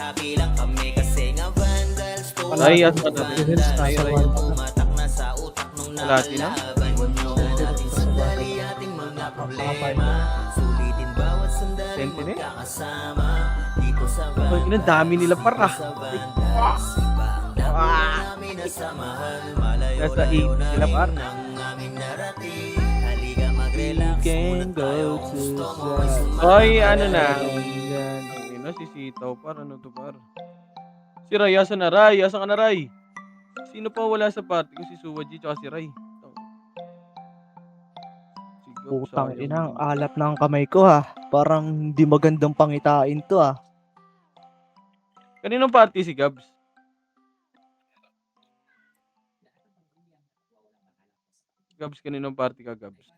Nagkakilang kami kasi nga vandals. Ay, at ano, Ay, pumatak na sa utak nung Kalahati na? nakalaban nyo. Natin sandali ating mga problema. Sulitin bawat sandali Sentinel? magkakasama. Dito sa Ay, ang dami nila para. sa vandals. Iba ang dako namin nasamahan. Malayo Nasa 8 sila par. ng aming narating. Halika mag-relax muna tayo. Gusto mo ay Ay, ano na. Ay, na, si Sitaw par. Ano to par? Si Ray, asan na Ray? Asan ka na Ray? Sino pa wala sa party ko? Si Suwaji tsaka si Ray. Sige, Putang sayang. ina, ang alap ng kamay ko ha. Parang di magandang pangitain to ha. Kaninong party si Gabs? Gabs, kaninong party ka Gabs?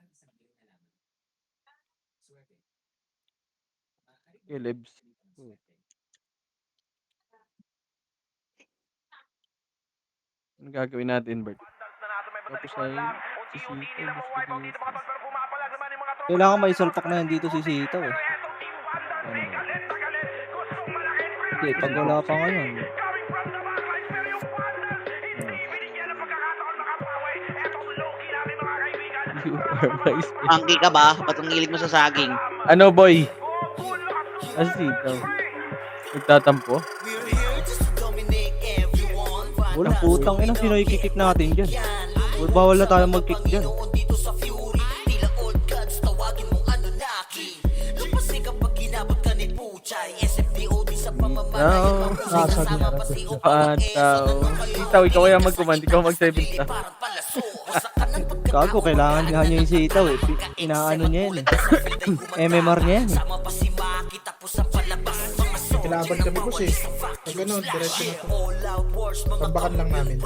Kay Lebs. Ano gagawin natin, Bert? Tapos ay si Sitaw. Gusto dito. Kailangan may sulpak na yan dito si Sitaw eh. Ano ba? Hindi, pag wala pa ngayon. You are my space. Monkey ka ba? Ba't ang hilig mo sa saging? Ano boy? As Sitaw. Nagtatampo? Walang putang ina, sino i-kick natin dyan? Bawal na tayo mag-kick dyan. Pataw. Sitaw, ikaw kaya mag-command. Ikaw mag-7 star. Gago, kailangan nga niya yung Sitaw eh. Inaano niya yan eh. MMR niya yan eh. Kilaban kami boss eh. Pag ganun, diretso na to. Tambakan lang namin.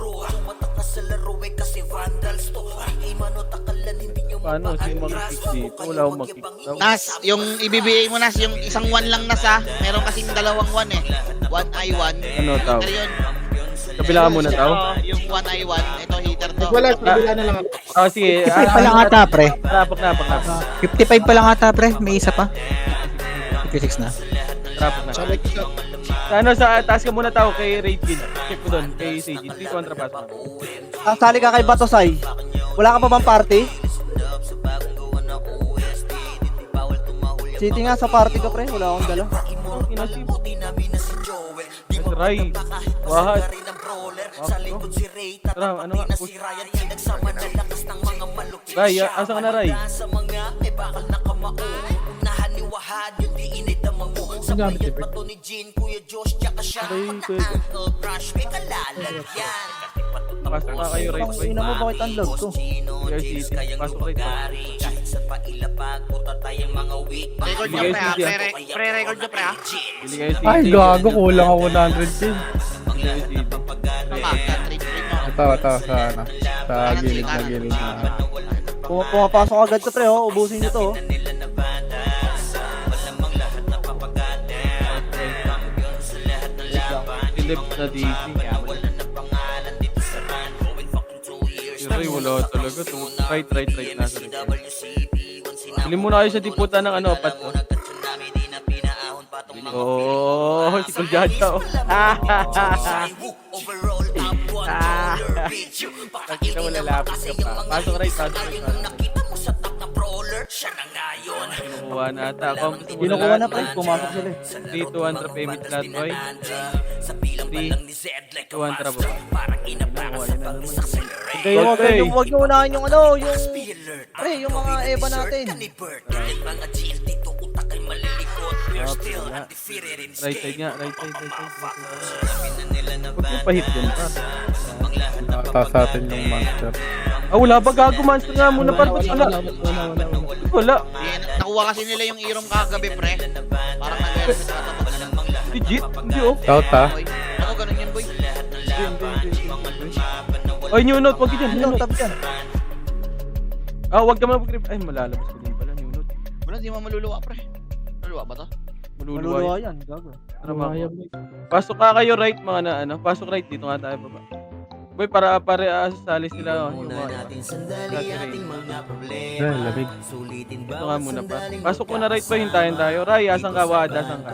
Paano? Sino mag-kick dito? Wala akong mag-kick daw. Nas, yung ibibigay mo Nas, yung isang one lang Nas ha. Meron kasing dalawang one eh. One I one. Ano, tao? Heater yun. Kabila ka muna, tao? Yung one I one, ito heater to. Pag wala, kabila na lang ako. Ah, sige. 55 pa lang ata, pre. Trapok na. 55 pa lang ata, pre. May isa pa. 56 na. Trapok na. Sa like shot. Sa ano, sa taas ka muna tao kay Raging. Check ko doon, kay Seiji. 3 kontra pass mo. Sali ka kay Batosay. Wala ka pa bang party? City nga sa party ko pre, wala akong dala. Inasip. Ray. Wahat. Tara, ano nga? Push. Ray, asa ka na Ray? Ang gamit eh, Bert. Pasok na kayo, Ray. Ang ina mo, bakit ang lag ko? PRCT. Pasok Ray. Record nyo pre ha. Pre-record nyo pre ha. Pili kayo CT. Ay, gago. Kulang ako 100 din. Pili kayo CT. Trip nyo. Ito, sa ano. Sa gilid na. Pumapasok agad sa pre oh, ubusin niyo to oh. Philips na DC. Si Ray, wala talaga. Right na sa Ray. Pili muna kayo sa diputa ng ano, pat. Oh, si Kuljata. Nakita mo lalapit ka pa. Pasok Ray. Kinukuha na ata. Kinukuha na pre, pumasok sila eh. 3, 200 payment lahat, boy. 3, 200 ba? Kayo wag niyo unahin yung ano, yung pre, yung mga EVA natin. Right side nga, right side. Huwag yung pahit yun pa. Taas sa atin yung monster. Ah, wala ba? Gago, monster nga muna. Parang ba't wala? Wala. Nakuha kasi nila yung irom kagabi pre. Parang nag-air sa katapat ng mga Legit? Hindi oh. Shout ha. boy. Ako ganun yan boy. Ay, new note. Huwag yun. New Ano, note. tab dyan. Ah, huwag ka mag-grip. Ay, malalabas ko din pala. New note. Wala, di mo maluluwa pre. Maluluwa ba to? Maluluwa Maluluwa yun. yan, gago. Pasok ka kayo right, mga na ano. Pasok right. Dito nga tayo baba. Boy, para sasali sila. Yung Muna mga natin sandali ating mga problema. Ay, lamig. Sulitin Ito ba nga muna pa. Pasok mo na right ba, hintayin tayo. Ray, asan ka? Wad, asan ka?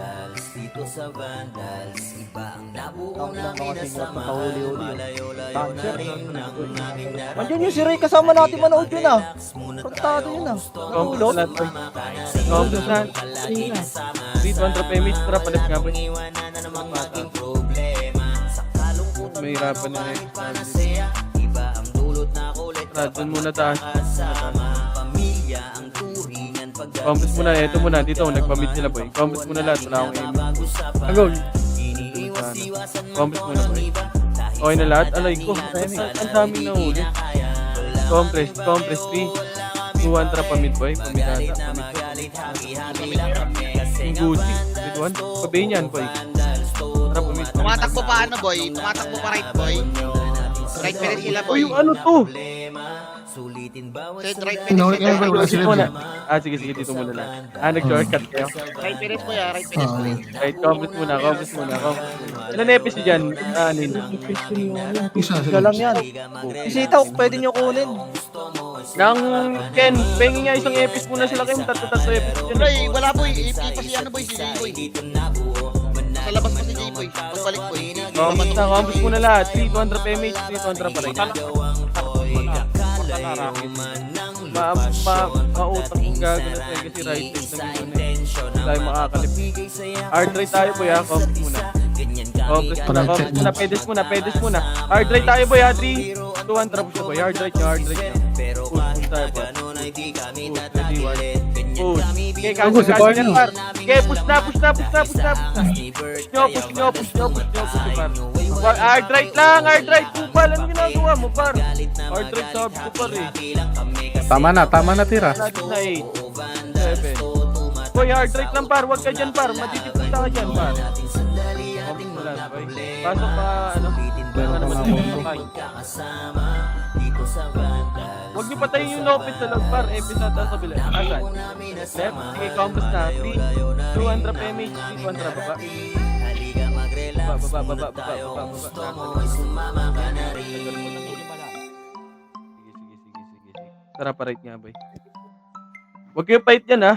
dito sa Vandals? Iba ang nabuo Ang lang ng mga signal kinasama. pagkahuli-huli. Malayo-layo Dancer. na rin ang aking Andiyan yung si Ray, kasama natin manood yun ah. Kontado yun ah. Compass na lahat, boy. Compass na. 300 PMH, tara, palit nga, boy. Iwanan na namang aking problema. Sa kalungkutan Mahirapan na eh. masaya. Iba ang dulot na kulit Tara, dun muna taas. kasama. Pamilya ang turingan pag Compass muna, eto muna. Dito, nagpamit sila, boy. Compass muna lahat, wala akong aim. Agol. Compass muna, boy. Okay na lahat? Alay ko, ang daming nahuli. Compress, 3. 2-1 trap pamit, boy. Pamit ata, pamit. Yung Gucci, with 1. Pabayin niyan, boy. Trap pamit. Tumatakbo pa ano boy? Tumatakbo pa right boy? Right Perez sila boy. Uy, yung ano to? Sulitin bawat Say right No, Perez. wala Dito sila muna. dyan. Sige, dito muna lang. Nag-shortcut kayo. Right Perez boy ah, right Perez boy. Right, compass muna. Ilan episode dyan? Anin. Isa Isa sila. lang yan. Si Sitaw, pwede nyo kunin. Nang Ken, pengi nga isang episode muna sila kayo. Tatlo episode yun. Ray, wala boy. AP pa si ano boy, si Jay boy. Sa labas pa si Jay boy. Pagbalik boy. Compass muna lahat. 300 PMH, 300 pa rin. Mautang kong gagawin na tayo kasi right side na gano'n eh. Hindi tayo makakalip. Hard right tayo boy ha, compass muna. Compass muna, pedes muna. Hard right tayo boy ha, 3, 2, 1, trap siya boy. Hard right nyo. Push tayo boy. Push. Okay, cancel yan par. Okay, push na. Push par. Hard right lang, Kupal, ano ginagawa mo par? Hard right sabi ko par eh. Tama na tira. Natin na 8, 7. Boy, hard right lang par, huwag ka dyan par. Matitipunta ka dyan par. Pasok pa, ano? Meron naman yung patay. Huwag niyo patayin yung Lopez sa log par. Epis na taas sa bila. Asan? Left, sige, compass na. 3, 200 PMH, 300 baba. Baba. Sige. Tara pa right nga boy. Huwag kayo fight yan ha.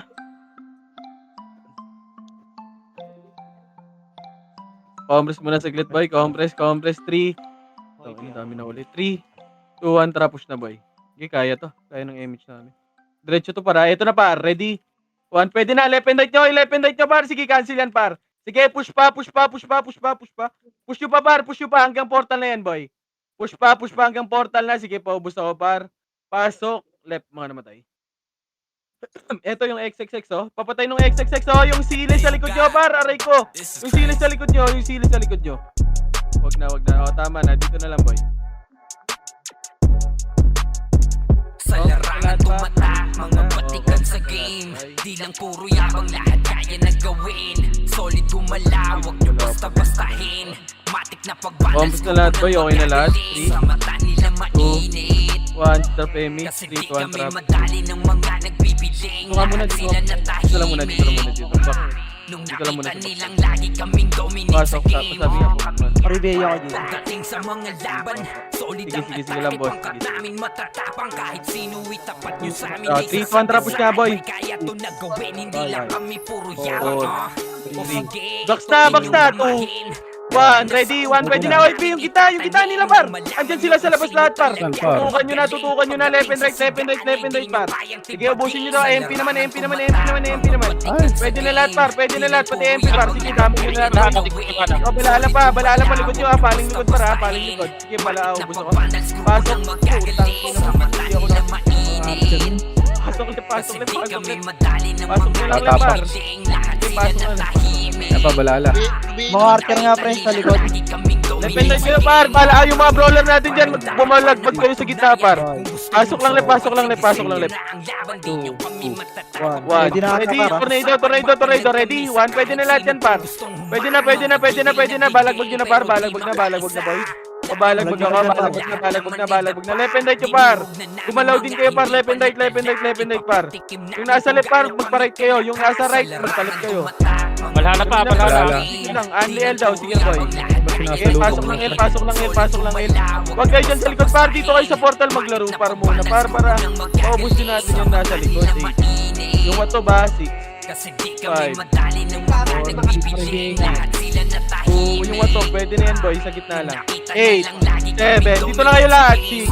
Compress muna saglit boy. Compress. 3. Ang dami na ulit. 3, 2, 1. Tara push na boy. Okay, kaya to. Kaya ng image namin. Diretso to para. Ito na par. Ready? 1. Pwede na. Left and right nyo par. Sige, cancel yan par. Sige, push pa. Push nyo pa par. Hanggang portal na yan boy. Push pa hanggang portal na. Sige, paubos ako par. Pasok. Left, mga namatay. Ito yung XXX oh. Papatay nung XXX oh. Yung sili sa likod nyo par. Aray ko. Yung sili sa likod nyo. Wag na. O, tama na. Dito na lang boy. Sa larangan tumata, mga batikan sa game. Di lang puro yabang, lahat kaya na gawin. Solid gumalaw, wag nyo basta-bastahin. Matik na pagbalance. Compass na lahat boy, okay na lahat. 3, Sa mata nila mainit. 1, stop PMH, Kasi 3, di 2, 1 kami trap. madali ng mga nagbibiling. Ito ka muna Lahat dito. sila Dito lang muna dito. Back. Nung Dito lang muna nakita dito. nilang lagi kaming dominate sa Pasok, game. sabi nga po. Ribeya ko dito. Pagdating sa mga laban, solid Sige, ang sige lang, atake, boss. pangkat Sige. namin matatapang. Kahit sino itapat nyo sa amin. 3, 2, 1 trap push nga boy. Kaya to nagawin, hindi Ay, lang ay. kami puro Oo. yawa. O Three. sige, Box na, ito inyong 2, gamahin. 1, ready, 1, pwede na OIP, yung kita nila par. Andyan sila sa labas lahat par. Saan, par? Tutukan nyo na, left and right par. Sige, ubusin nyo daw, MP naman. Pwede na lahat par, pati MP par. Sige, dami nyo na lahat. O, balaala pa likod nyo ha, paling likod par ha, paling likod. Sige, bala, ubus ako. Pasok, putang ina mo, hindi ako na. Pasok na. Pasok na lang par. Sige, pasok na. Napabalala. Mga archer nga pre, sa likod. Depende kayo par, bala yung mga brawler natin dyan, bumalagbag kayo sa gitna par. Pasok lang left. 1, Pwede na ata ready, par. tornado, ready, 1, pwede na lahat yan par. Pwede na, balagbag nyo na par, balagbag na boy. O balagbag na, left and right nyo par. Gumalaw din kayo par, left and right par. Yung nasa left par, magpa-right kayo, yung nasa right, magpa-left kayo. Balala. Sige lang, Unli L daw, sige boy. Okay, pasok lang L, pasok lang L, pasok lang L. Huwag kayo dyan sa likod, par. Dito kayo sa portal maglaro, par muna. Para maubos din natin yung nasa likod. Yung wato ba? 6, Kasi di 5, kami madali ng mga nagbibigay. Lahat sila na 2, yung wato. Pwede na yan, boy. Sa gitna lang. 8, lang lagi 7, dito na kayo lahat. 6,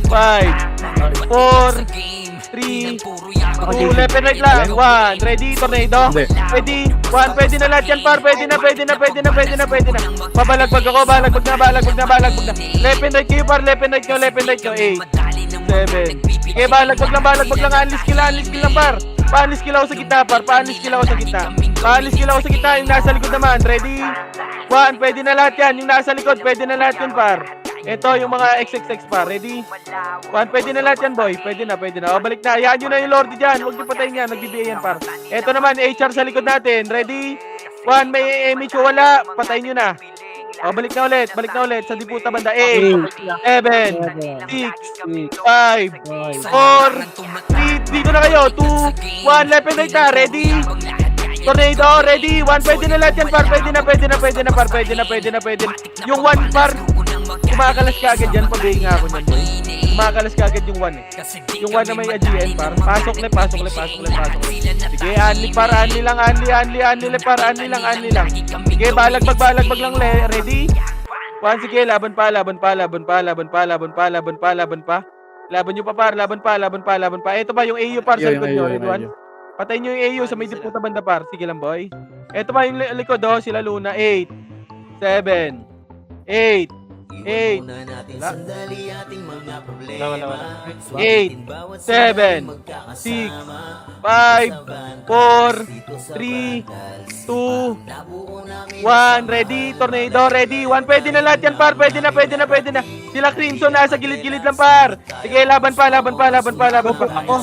5, 4, 3, 2, left and right lang. 1, ready, tornado. Hindi. Ready, 1, pwede na lahat yan, par. Pwede na. Babalagbag ako, balagbag na. Left and right kayo, par. Left and right nyo. 8, 7. Okay, balagbag lang. Unleash kill lang, par. Pa-unleash kill ako sa gitna, par. Pa-unleash kill ako sa gitna. Yung nasa likod naman. Ready? 1, pwede na lahat yan. Yung nasa likod, pwede na lahat yan, par. Ito, yung mga XXX, par. Ready? 1, pwede na lahat yan, boy. Pwede na. O, balik na. Hayaan nyo na yung Lordy dyan. Huwag nyo patayin yan. Nagbibigay yan, par. Ito naman, HR sa likod natin. Ready? 1, may image o wala. Patayin nyo na. O, balik na ulit. Sa diputa banda. 8, 7, 6, 5, 4, 3, dito na kayo. 2, 1, left and right na. Ready? Tornado, ready? 1, pwede na lahat yan, par. Pwede na, par. Pwede na. Yung 1, par. Kumakalas ka agad yan. Pabigay nga ako yan, boy. Kumakalas ka agad yung 1 eh. Yung 1 na may AGN, par. Pasok le. Sige, unli, par. Unli lang, par. Unli lang. Sige, balagbag lang, le. Ready? 1, sige, laban pa. Laban nyo pa, par. Laban pa. Ito ba yung AU, par, sa likod nyo? Ready, 1? Patayin nyo yung AU sa may diputa banda, par. Sige lang, boy. Ito ba yung likod, oh? Sila Luna. 8, 7, 8, 8, 7, 6, 5, 4, 3, 2, 1, ready, tornado, ready, 1, pwede na lahat yan, par, pwede na, sila Crimson nasa gilid-gilid lang, par, sige, laban pa, ako,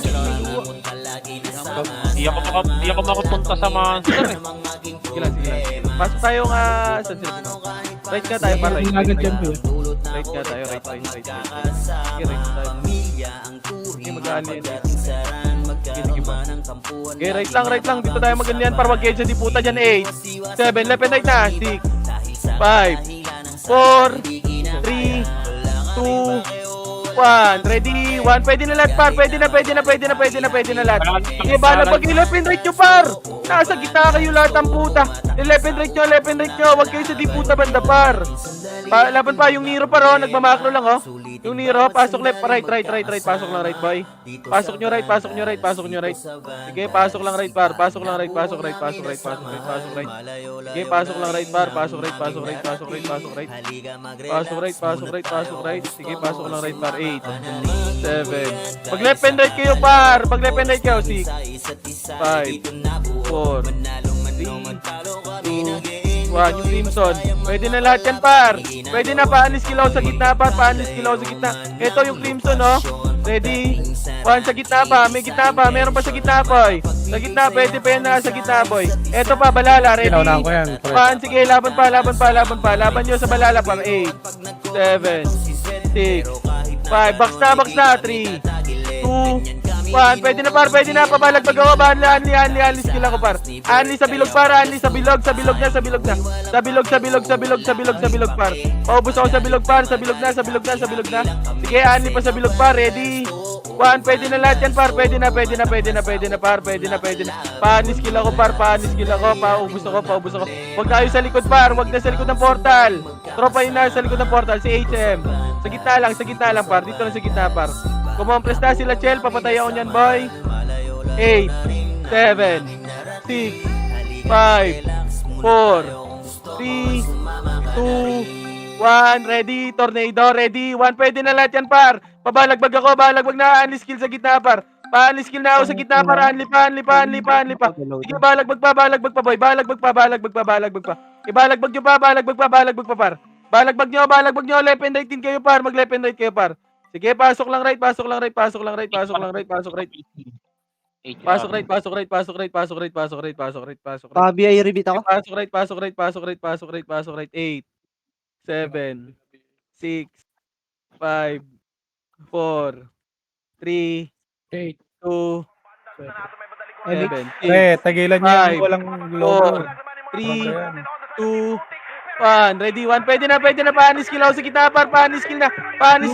Di ako makapunta sa mga sige lang, pasok tayo nga, saan sila pumunta? Right ka tayo, par, right ka tayo, right. Sige, right tayo. Sige, mag-aali yun. Sige ba? Okay, right lang. Dito tayo mag-ganyan para mag-edge sa diputa dyan. 8, 7, left and right na. 6, 5, 4, 3, 2, 1. Ready? 1. Pwede na lahat, par. Pwede na lahat. Okay, bala pag left and right nyo, par. Nasa gitna kayo lahat ang puta. Left and right nyo. Huwag kayo sa diputa banda, par. Laban pa yung Nero, par, oh. Nagmamakro lang, oh. Yung Nero, pasok left, right. Pasok lang right, boy. Pasok nyo right. Sige, pasok lang right, par. Pasok right. Sige, pasok lang right, par. Pasok right. Sige, pasok lang right, par. 8, 7. Pag left and right kayo, par. 6, 5, 4, 3, 2, 1. Yung Crimson. Pwede na lahat yan, par. Pwede na, pa-unleash kill ako sa gitna, par. Ito yung Crimson, oh. Ready? 1 sa gitna pa. May gitna pa. Meron pa sa gitna, boy. Sa gitna, pwede pa yan na sa gitna, boy. Ito pa, balala. Ready? Kailangan ko yan, pre. 1, sige, laban pa. Laban nyo sa balala, par. 8, 7, 6, 5. Box na. 3, 2, 1. Pwede na, par. Pabalagbag ako. Unli skill ako, par. Unli sa bilog, par. Sa bilog na. Sa bilog, par. Paubos ako sa bilog, par. Sa bilog na. Sige, unli pa sa bilog, par. Ready? 1. Pwede na lahat yan, par. Pwede na, par. Pwede na. Pa-unli skill ako, par. Paubos ako. Huwag tayo sa likod, par. Huwag na sa likod ng portal. Tropa yun na sa likod ng portal. Si HM. Sa gitna lang, par. Dito lang sa gitna, par. Kumompres na sila, Chel. Papatay ako niyan, boy. 8, 7, 6, 5, 4, 3, 2, 1. Ready? Tornado, ready? 1. Pwede na lahat yan, par. Pabalagbag ako. Balagbag na. Unli skill sa gitna, par. Pa-unli skill na ako sa gitna, par. Unli pa. Sige, balagbag pa, boy. Balagbag pa. Ibalagbag nyo pa, par. Balagbag nyo. Left and right din kayo, par. Mag-left and right kayo, par. Sige, pasok lang right. Pasok right. Pasok right. 8, Pabi ay repeat ako. 7, 6, 5, 4, 3, 2, 7, Pre, tagilan niyo yung walang logo. 4, 3, 2, One, ready, one. Pwede na, panis skill ako sa gitna, par. Panis skill na. Panis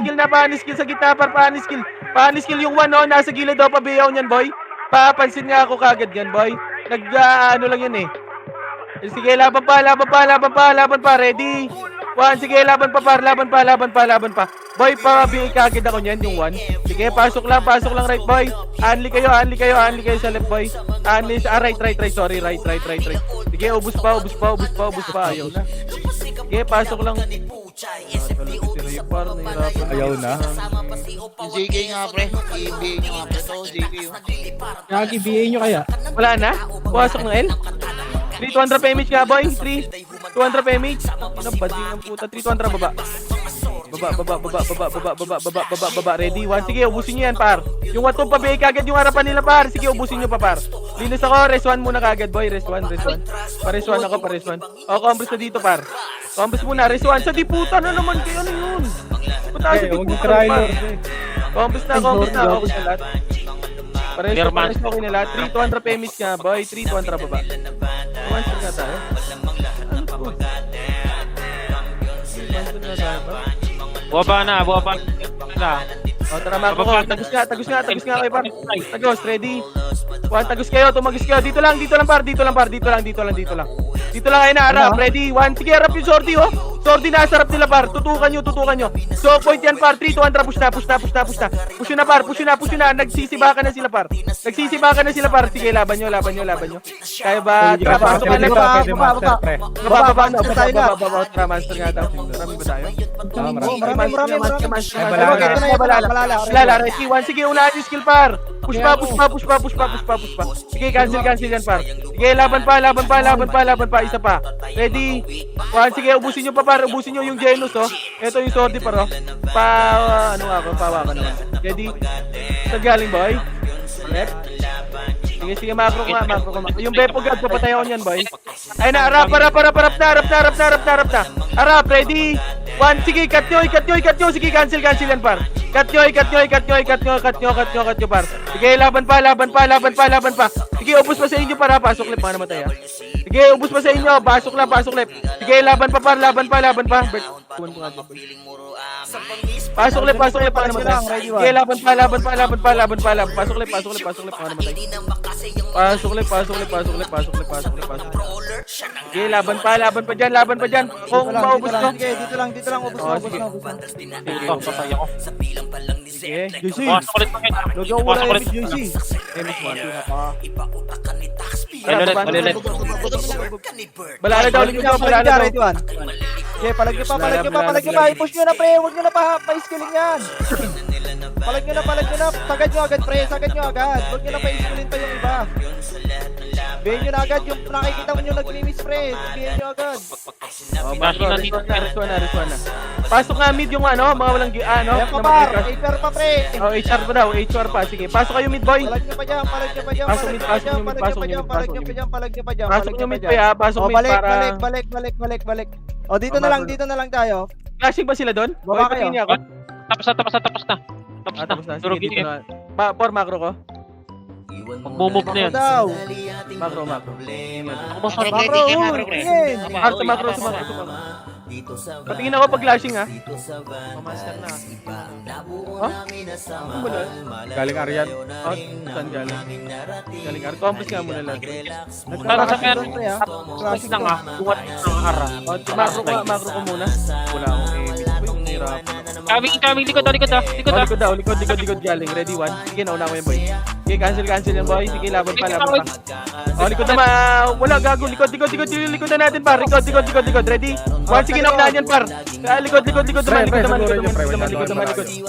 skill sa gitna, par. Panis skill. Panis skill yung one, oh. Nasa gilid daw, pabiyaw niyan, boy. Papansin nga ako kagad yan, boy. Ano lang yan, eh. Sige, laban pa. Ready. One, sige, laban pa. Boy, pabiyaw kagad ako niyan, yung one. Sige, pasok lang, right, boy. Anli kayo sa left, boy. Right, sorry, right. Sige, ubus pa. Ayaw na. Sige, pasok lang. Ayaw na. Yung JK nga, pre. I-BA nyo nga, pre. Ito, JK yun. Kaki, BA nyo kaya? Wala na? Pumasok ng L? 3,200 PMH nga, boy. 200 PMH. Ano ba? Di ng puta. 3,200 baba. Baba. Ready? One. Sige, ubusin nyo yan, par. Yung watong pabay kagad yung harapan nila, par. Sige, ubusin nyo pa, par. Linis ako. Res 1 muna kagad, boy. Res 1. Pares 1 ako. O, compress na dito, par. Compress muna. Res 1. Sa di puta na naman kayo. Ano yun? Puta sa di Huwag puta, try, par. Lord. Compress na. Okay na lahat. Pares okay na lahat. 3,200 PMH nga, boy. 3,200 baba. Monster nga tayo. Buwa pa na. O, tara, Marco. Tagus nga kayo, par. Tagus, ready? One, tagus kayo, tumagis kayo. Dito lang, par. Dito lang kayo na, harap. Ready? One, sige, harap yung sortie, oh. Sortie na, sarap nila, par. Tutukan nyo. So, point yan, par. 3, 200, push na. Push na, par. Nagsisibakan na sila, par. Sige, laban nyo. Kaya ba? Tara, pasok ka na, pa. Pwede master, pre. Baba. Tara, master nga daw. Marami ba tayo? Malala. Lala, ready, one, sige, unahan yung skill, par. Push pa. Sige, cancel yan, par. Sige, laban pa, isa pa. Ready? One, sige, ubusin nyo pa, par. Ubusin nyo yung Genus, oh. Ito yung sword, par, oh. Pawakan naman. Ready? Saan galing, boy? Left? Sige, macro ko. Yung Beppo God, papatay ako niyan, boy. Ay na, harap na. Harap, ready? One, sige, cut nyo. Sige, cancel yan, par. Cut nyo, par. Sige, laban pa. Sige, ubus pa sa inyo, para pasok left, mga namatay, ha. Sige, ubus pa sa inyo, pasok left. Sige, laban pa. Bert, kuman ko nga, boy. Pasok left, mga namatay. Sige, laban pa. Pasok left, mga namatay. Pasok left. Sige, laban pa dyan. Kung maubos ko. Sige, dito lang, ubos na. Patay ako. Sige, JC, Pasok ulit pa kayo. logo mo na yung JC. Ulit. Balala daw, Ready, one. Okay, palag nyo pa. I-push nyo na, pre. Huwag nyo na pa-skilling yan. Palag nyo na. Sagad nyo agad, pre. Huwag nyo na pa-skilling pa yung iba. Bihin nyo na agad yung nakikita mo nyo nag-limis, pre. Bihin nyo agad. Reswana. Pasok nga mid yung mga walang Ayan pa, par. HR pa, pre. HR pa daw, HR pa. Sige, pasok kayo mid, boy. Palag nyo pa dyan. Pasok mid. Pasok nyo mid, pa, ya. Pasok mid para... Balik. O, dito na lang tayo. Flashing ba sila doon? Baba kayo. Niya ako? Tapos na. Tapos na. Sige, Durugin dito niya. na. For macro ko. Magmumove na yan. Daw. Macro. Ako sorry. Macro, pre. tingin. Sa macro. Patingin ako pag flashing, ha. Master na. Ano ba doon? Galing Aryan. Saan galing? Galing Ar. Compass nga muna lang. Para sa Nagkakasya meron. doon, pre, ha? Tapos lang Buwan ng harap. Macro ko muna. Wala akong aiming. Uy, hirapan ako. Coming. Likod. Likod galing. Ready, one. Sige, nauna ko yan, boy. Sige, cancel yan, boy. Sige, laban pa. Likod na wala, gago. Likod na natin, par. Likod. Ready? One, sige, naunahan yan, par. Likod naman.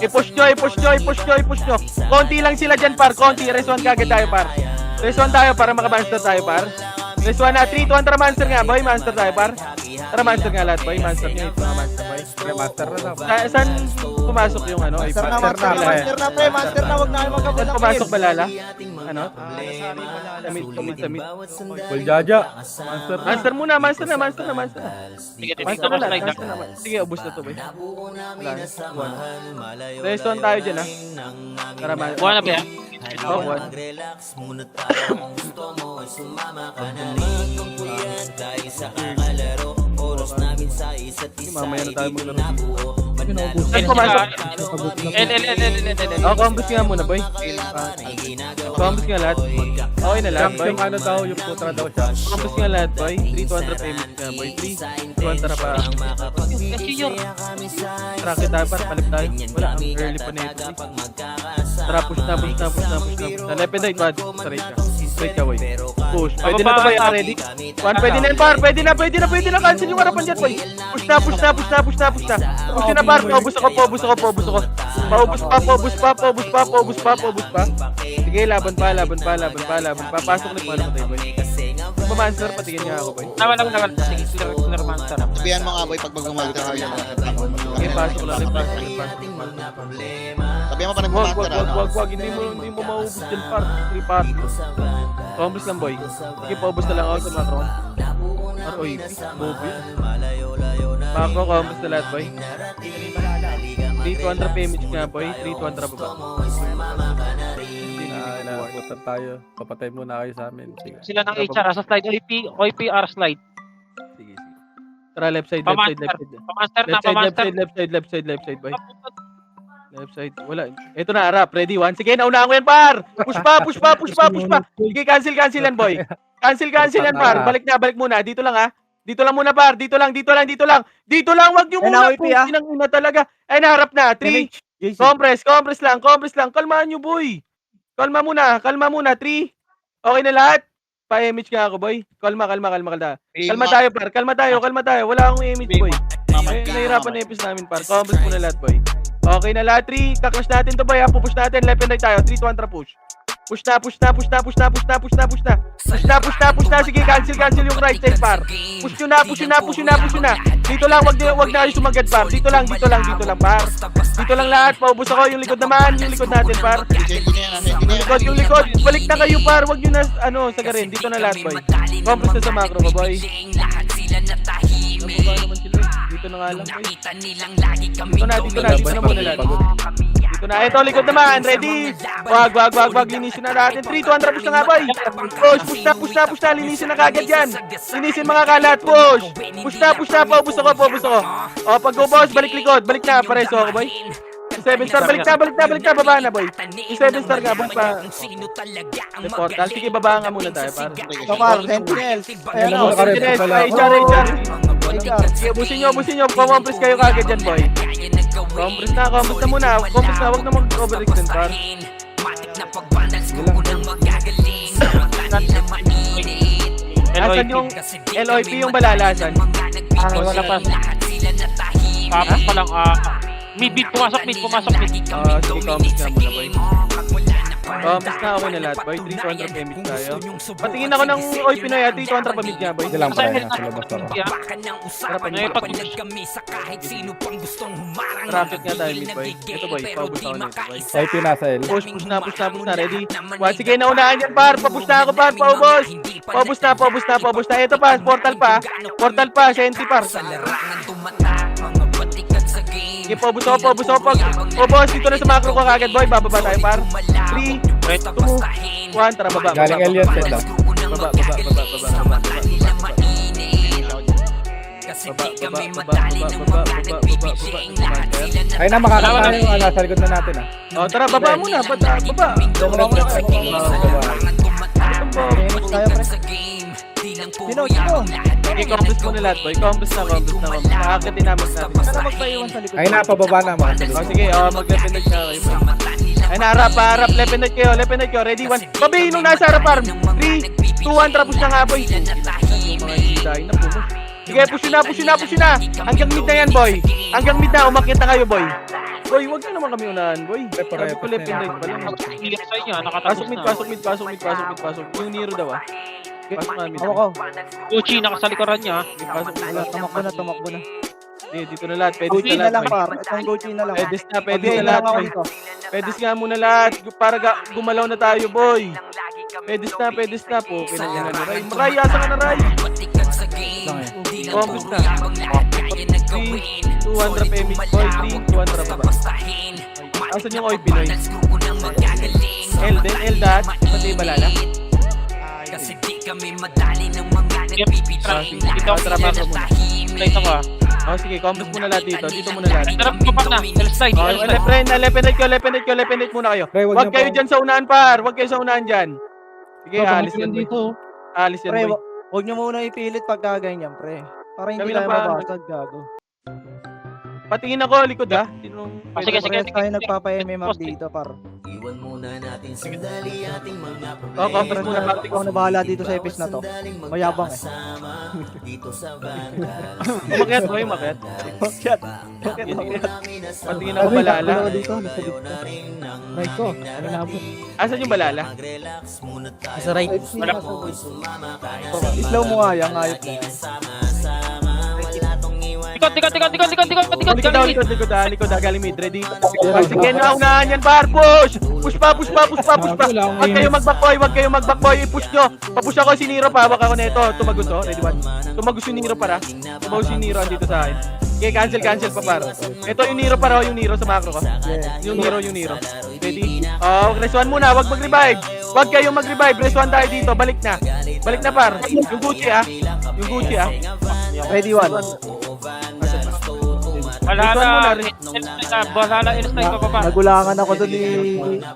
I-push nyo. Konti lang sila dyan, par. Reswan kagad tayo, par. Reswan tayo para makamonster tayo, par. Reswan na. 3, 2, monster nga, boy. Monster tayo, par. Tara, monster nga lahat, boy. Monster nyo. Ito nga, monster, boy. Master na daw. Saan pumasok yung ano? Master na, pre. Huwag na kayo magkabot Saan ng pumasok kill. balala? Ano? Samit. Full Jaja. Monster muna. Sige, Monster na lang. Sige, ubos na to, boy. Wala na. Buwan. Reston tayo dyan, ha? Tara, Buwan na ba yan? Oh, buwan. Relax muna tayo. Gusto mo ay sumama ka na rin. Kung puyat tayo sa kakalaro. Oras Mamaya na tayo maglaro. Pinaubusan. Saan pumasok? L. Combos nga muna, boy. Combos nga lahat. Okay na lahat, Jump boy. yung ano daw, yung putra daw siya. Combos nga lahat, boy. 3-200 payment nga, boy. 3-200 pa. Kasi yun. Track tayo, para palip tayo. Wala, ang early pa na ito. Tara, push na. Lepidite, bad. Straight ka. Straight ka, boy. Push. Pwede na to, boy. Ready? One, pwede na yan, par. Pwede na. Cancel yung harapan dyan, boy. Push na. Push na, par. Paubos ako. Paubos pa. Sige, laban pa. Pasok na yung tayo, boy. Mamancer, patingin niya ako, boy. Naman. Sige, clear monster. Sabihan mo nga boy pag magmamancer ka. Sige, pasok lang. Sabihan mo pa nagmamancer Wag. Hindi mo maubos dyan, par. 3 par. Combos lang, boy. Sige, paubos na lang ako sa macro. Oy, bobo yun. Macro, combos na lahat, boy. 3-200 payments nga, boy. 3-200 baba. Nabutan tayo. Papatay muna kayo sa amin. Sige. Sila ng HR. Sa slide, OPR slide. Sige. Tara, left side. Pamaster na. Left side, boy. Left side. Wala. Ito na, harap. Ready? One. Sige, naunahan ko yan, par. Push pa. Sige, cancel yan, boy. Cancel yan, par. Balik muna. Dito lang, ha. Dito lang muna, par. Dito lang. Wag niyo muna. Pinang ina talaga. Ay, naharap na. 3. Compress lang. Kalmahan niyo, boy. Kalma muna. 3. Okay na lahat. Pa-image nga ako, boy. Kalma. Kalma tayo. Wala akong image, boy. Ay, nahirapan na ipis namin, par. Compress muna lahat, boy. Okay na lahat, 3. Kaklash natin to, boy. Pupush natin. Left and right tayo. 3-200 push. Push na. Sige, cancel yung right side, par. Push nyo na. Dito lang, wag na kayo sumagat, par. Dito lang, par. Dito lang lahat. Paubos ako. Yung likod naman. Yung likod natin, par. Yung likod. Balik na kayo, par. Wag nyo na, sagarin. Dito na lahat, boy. Compress na sa macro ko, boy. Nababa naman sila. Dito na nga lang, boy. Dito na muna lahat. Dito na. Ito, likod naman. Ready? Wag. Linisin na natin. 3-200 push na nga, boy. Push na. Linisin na kagad yan. Linisin mga kalat. Push na. Paubos ako. O, pag go, boss, balik likod. Balik na. Pareso ako, boy. 7-star. Balik na. Baba na, boy. 7-star ka, boy, pa. Portal. Sige, baba nga muna tayo, par. Kapar, Sentinels. Ayan o. Sentinels. HR. Sige, busin nyo. Pumompress kayo kagad dyan, boy. Compress na muna. Wag na mag-overextend, par. Asan yung LOP yung balalasan? Wala pa. Tapos pa lang, mid, pumasok mid. Sige, comments nga muna, boy. Comments na, okay na lahat, boy. 3-200 payment tayo. Patingin ako ng Oy Pinoy, 3-200 pamit nga, boy. Hindi lang pala na sa labas ako. Traffic nga tayo, mid, boy. Ito, boy. Paubos ako nito, boy. IP nasa L. Push na. Ready? One, sige, naunahan yan, par. Papush na ako, par. Paubos na. Ito pa, portal pa. Sentry, par. Sige, paubos ako. Paubos, dito na sa macro ko kagad, boy. Bababa tayo, par. 3, 2, 1. Tara, baba. Galing L yun, set lang. Baba. Ay na, makakatayo yung nasa likod na natin O, tara, baba muna. Baba. Tayo, pre. Sino? Okay, compass mo na lahat, boy. Compass na. Nakakatin namin natin. Sana magpaiwan sa likod. Ay na, pababa na mga sa O, likod. sige, mag-left and right na kayo, boy. Ay, harap. Left and right kayo. Ready, 1. Babi, nung nasa harap, par. 3, 2, 1. Tara, push na nga, boy. Yung mga hindi dahil na puno. Sige, push na. Hanggang mid na yan, boy. Umakyat na kayo, boy. Boy, wag na naman kami unahan, boy. Sabi ko left and right pa lang. Iyak sa inyo, nakatapos na. Pasok. Yung Nero daw, Pasok namin. Ako. Gucci, nakasalikuran niya. Pasok na lahat. Tumakbo na. Dito na lahat. Pwede Goji na na lang, lahat, boy. par. Itong Goji na lang. Pwede na lahat, boy. Pwede nga muna lahat. Para gumalaw na tayo, boy. Pwede na po. Kinanyan na, Ray. Ray, asa ka na, Ray? Compass na. 3, 200 payment, boy. 3, 200 baba. Asan yung Oy Pinoy? L din, L dot. Pati balala. Kasi di kami madali ng mga nagbibigay Ito ang trabaho mo. Slide ako ah. Oh, sige, compress muna lahat dito. Dito muna lahat. Sarap ko pa na. Slide. Oh, left right muna kayo. Pre, Wag kayo dyan sa unahan, par. Wag kayo sa unahan dyan. Sige, alis yan, boy. dito. Alis yan, Pre, boy. huwag nyo muna ipilit pagka ganyan, pre. Para hindi Kami lang tayo pa. mabasag, gago. Patingin ako, likod ha. Sige, sige. Parehas tayo nagpapa-MMR dito, par. Iwan muna natin sandali ating mga Oh, compress problema. muna, par. Ikaw na bahala dito sa episode na to. Mayabang eh. Dito sa banda. Umakyat, boy, umakyat. Bakit? Patingin ako balala. dito, nasa dito. Right ko, ano nabot? Asan yung balala? Sa right. Wala. Slow mo nga yan, ayot na yan. Tikot. Likod ha. Galing mid. Ready? Sige, naunahan yan, par. Push! Push pa. Wag kayo mag-back boy. I-push nyo. Papush ako si Nero pa. Hawak ako na ito. Tumagos oh. Ready one. Tumagos yung Nero para. Tumagos yung Nero dito sa akin. Okay, cancel pa par. Ito yung Nero para. Yung Nero sa macro ko. Yung Nero. Ready? Oh, rest one muna. Wag mag-revive. Wag kayong mag-revive. Rest one tayo dito. Balik na par. Yung Gucci ah. Ready, one. Wala na. Slide ko pa pa. Nagulangan ako doon ni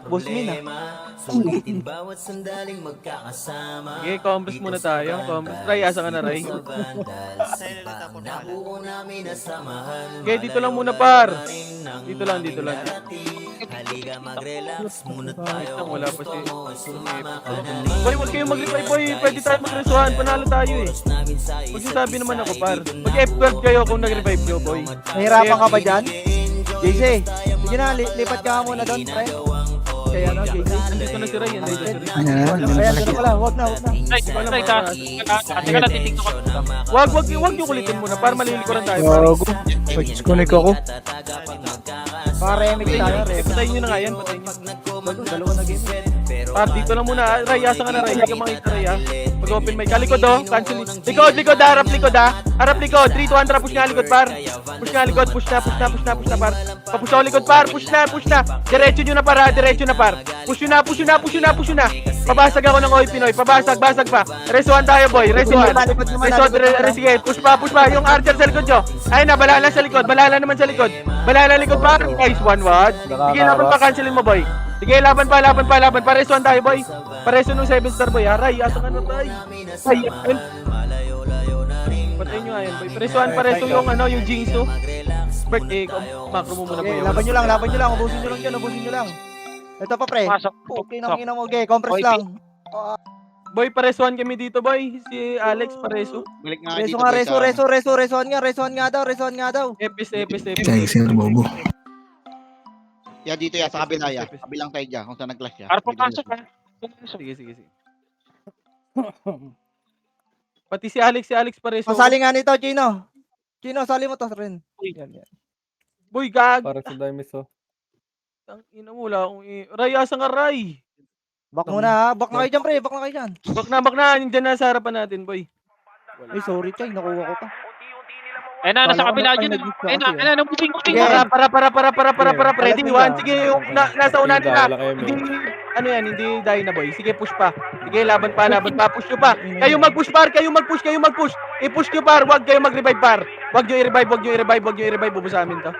Boss Min, ah. Sulitin bawat sandaling magkakasama. Okay, compress muna tayo. Ray, asa ka na, Ray? Nabuo namin na samahan. Okay, dito lang muna, par. Dito lang. Halika mag-relax muna tayo. Wala pa si... Boy, wag kayong mag-revive, boy. Pwede tayo mag-resuhan. Panalo tayo eh. Magsasabi naman ako, par. Mag-F12 kayo kung nag-revive nyo, boy. Nahirapan ka ba dyan? JJ, sige na, lipat ka muna doon, pre. Kaya ano, JJ? Andito na si Ray. Ano na? Kaya doon pala, wag na. Slide ah. Teka na, titignan ko. Wag yung kulitin muna. Para malilikuran tayo, par. Gago. Disconnect ako. Para remix tayo, remix. Patayin nyo na nga yan. Patayin nyo. Dalawa na game. Par, dito lang muna. Ray, asa ka na, Ray. Hindi ka makita, Ray, ha. Mag-open mic. Likod, oh. Cancel. Likod, ha. Harap likod, ha. Harap likod. 3, 2, 1, push nga likod, par. Push nga likod. Push na, par. Papush ako likod, par. Push na. Diretso nyo na, par. Push nyo na. Pabasag ako ng Oy Pinoy. Basag pa. Resuhan tayo, boy. Resuhan. Sige, push pa. Yung Archer sa likod nyo. Ayun na, balala sa likod. Balala naman sa likod. Balala likod, par. Guys, one word. Sige, laban pa. Cancelin mo, boy. Sige, laban pa. Paresuhan tayo, boy. Pareso nung 7-star, boy. Aray, asa ka na, Ray. Ay, ayun. Patayin nyo nga yan, boy. Pareso yung Jingsu. Birthday, macro mo muna, boy. Okay, laban nyo lang. Ubusin nyo lang. Ito pa, pre. Pasok. Okay, nangina mo, okay. Compress lang. Boy, paresuhan kami dito, boy. Si Alex, pareso. Balik nga Reso dito. nga, boy, sa- resuhan nga daw. Epis. Kaya sir, bobo. Yeah, dito ya, sa kabila ya. Kabilang tayo dyan, kung saan nag-clash ya. Para papasok ah. Sige. Pati si Alex pareso. Pasali nga nito, Chino, sali mo to rin. Yan. Boy, gag. Para sa Dimes, oh. Ang ina mo, wala akong Ray, asa nga, Ray. Back muna ha. Back na kayo dyan, pre. Back Bak na. Nandiyan na sa harapan natin, boy. Ay, sorry, Chay. Nakuha ko pa. Ayun na, nasa Kala ko kabila na dyan. nag-miss Ayun ako, na, moving. Para. Ready, one. Sige, yung nasa unahan Sige, na. dahil kayo, Hindi, hindi dahil na, boy. Sige, push pa. Sige, laban pa. Push nyo pa. Kayo mag-push, par. I-push nyo, par. Huwag kayo mag-revive, par. Huwag nyo i-revive. Bubo sa amin to.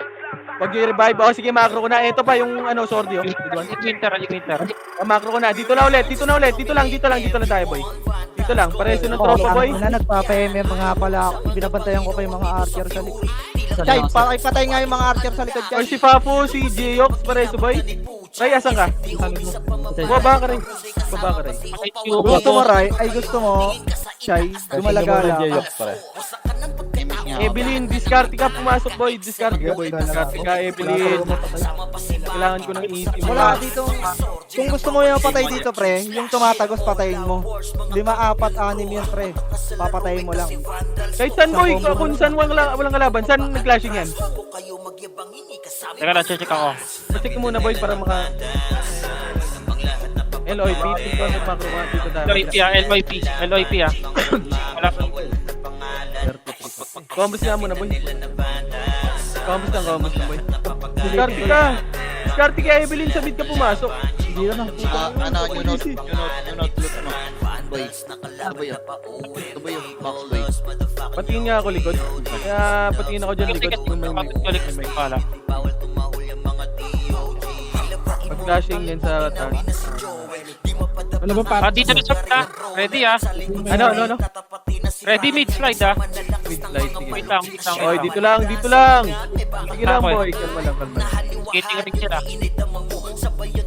Huwag nyo i-revive. O, sige, macro ko na. Ito pa yung, sorry, oh. Winter. Macro ko na. Dito na ulit. Dito lang tayo, boy. Dito lang. Pareso ng tropa, boy. Nagpapa-MM nga pala ako. Binabantayan ko pa yung mga archer sa likod. Chay, patay nga yung mga archer sa likod, Or Chay. si Papo, si Jiox, pareso, boy. Ray, asan ka? Baba ka rin. Gusto mo, Ray? Ay, gusto mo, Chay, dumalagala ka. Evelyn, discarte ka, pumasok, boy. Discarte ka, Evelyn. Kailangan ko ng easy. Wala dito. Kung gusto mo yung patay dito, pre, yung tumatagos, patayin mo. 5, 4, 6 yan, pre. Papatayin mo lang. Kahit saan, boy, kung saan walang kalaban, saan nag-clashing yan? Teka na, check ako. Check muna, boy, para maka... LOIP, dito na macro dito tayo. LOIP ah. Wala pa. Combos nga muna, boy. Combos lang, boy. Discarte ka, Evelyn, sa mid ka pumasok. Hindi na. You note, loot mo. Boy. Ito ba yung box, boy? Patingin nga ako likod. Kaya patingin ako dyan likod. Kung may Pala. pag-flashing yan sa taas. Ano ba para? Dito na shot na. Ready Ano? Ready mid slide ah. Mid slide, sige. Wait lang, wait lang. Oy, dito lang. Sige lang, Okay. boy. Kalma lang. Kiting sila.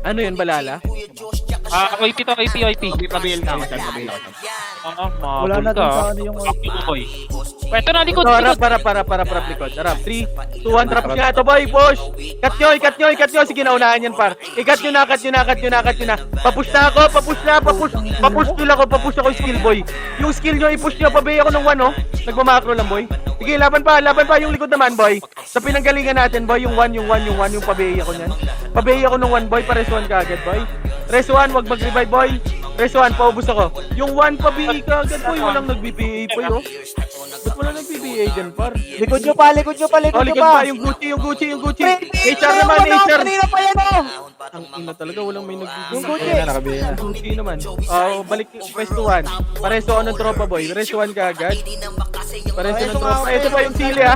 Ano yun, balala? OIP to, OIP. Pabil na ako. Wala na dun sa ano yung... Boy. Pweto na likod, Ito, likod. harap, likod. Harap, 3, 2, 1, trap siya. Ito, boy, push! Cut nyo. Sige, naunahan yan, par. I-cut nyo na. Papush na ako, papush ako, skill, boy. Yung skill nyo, i-push nyo, pabay ako ng 1, oh. Nagmamakro lang, boy. Sige, laban pa, yung likod naman, boy. Sa pinanggalingan natin, boy, yung 1, yung pabay ako nyan. Pabay ako ng 1, boy, pares 1 ka agad, boy. Res 1, wag mag-revive, boy. Res 1, paubos ako. Yung 1 pabay ka agad, boy. Walang nag-BPA, boy, oh. Ba't wala nag-BPA dyan, par? Likod nyo pa. Oh, likod pa, yung Gucci. HR naman, HR. Kanina pa yan, oh! Ang ina talaga, walang may nag-BPA. Yung Gucci. Gucci naman. Oh, balik Resto 1. Pareso ako ng tropa, boy. Resto 1 ka agad. Pareso ng tropa. Ito pa yung sili, ha?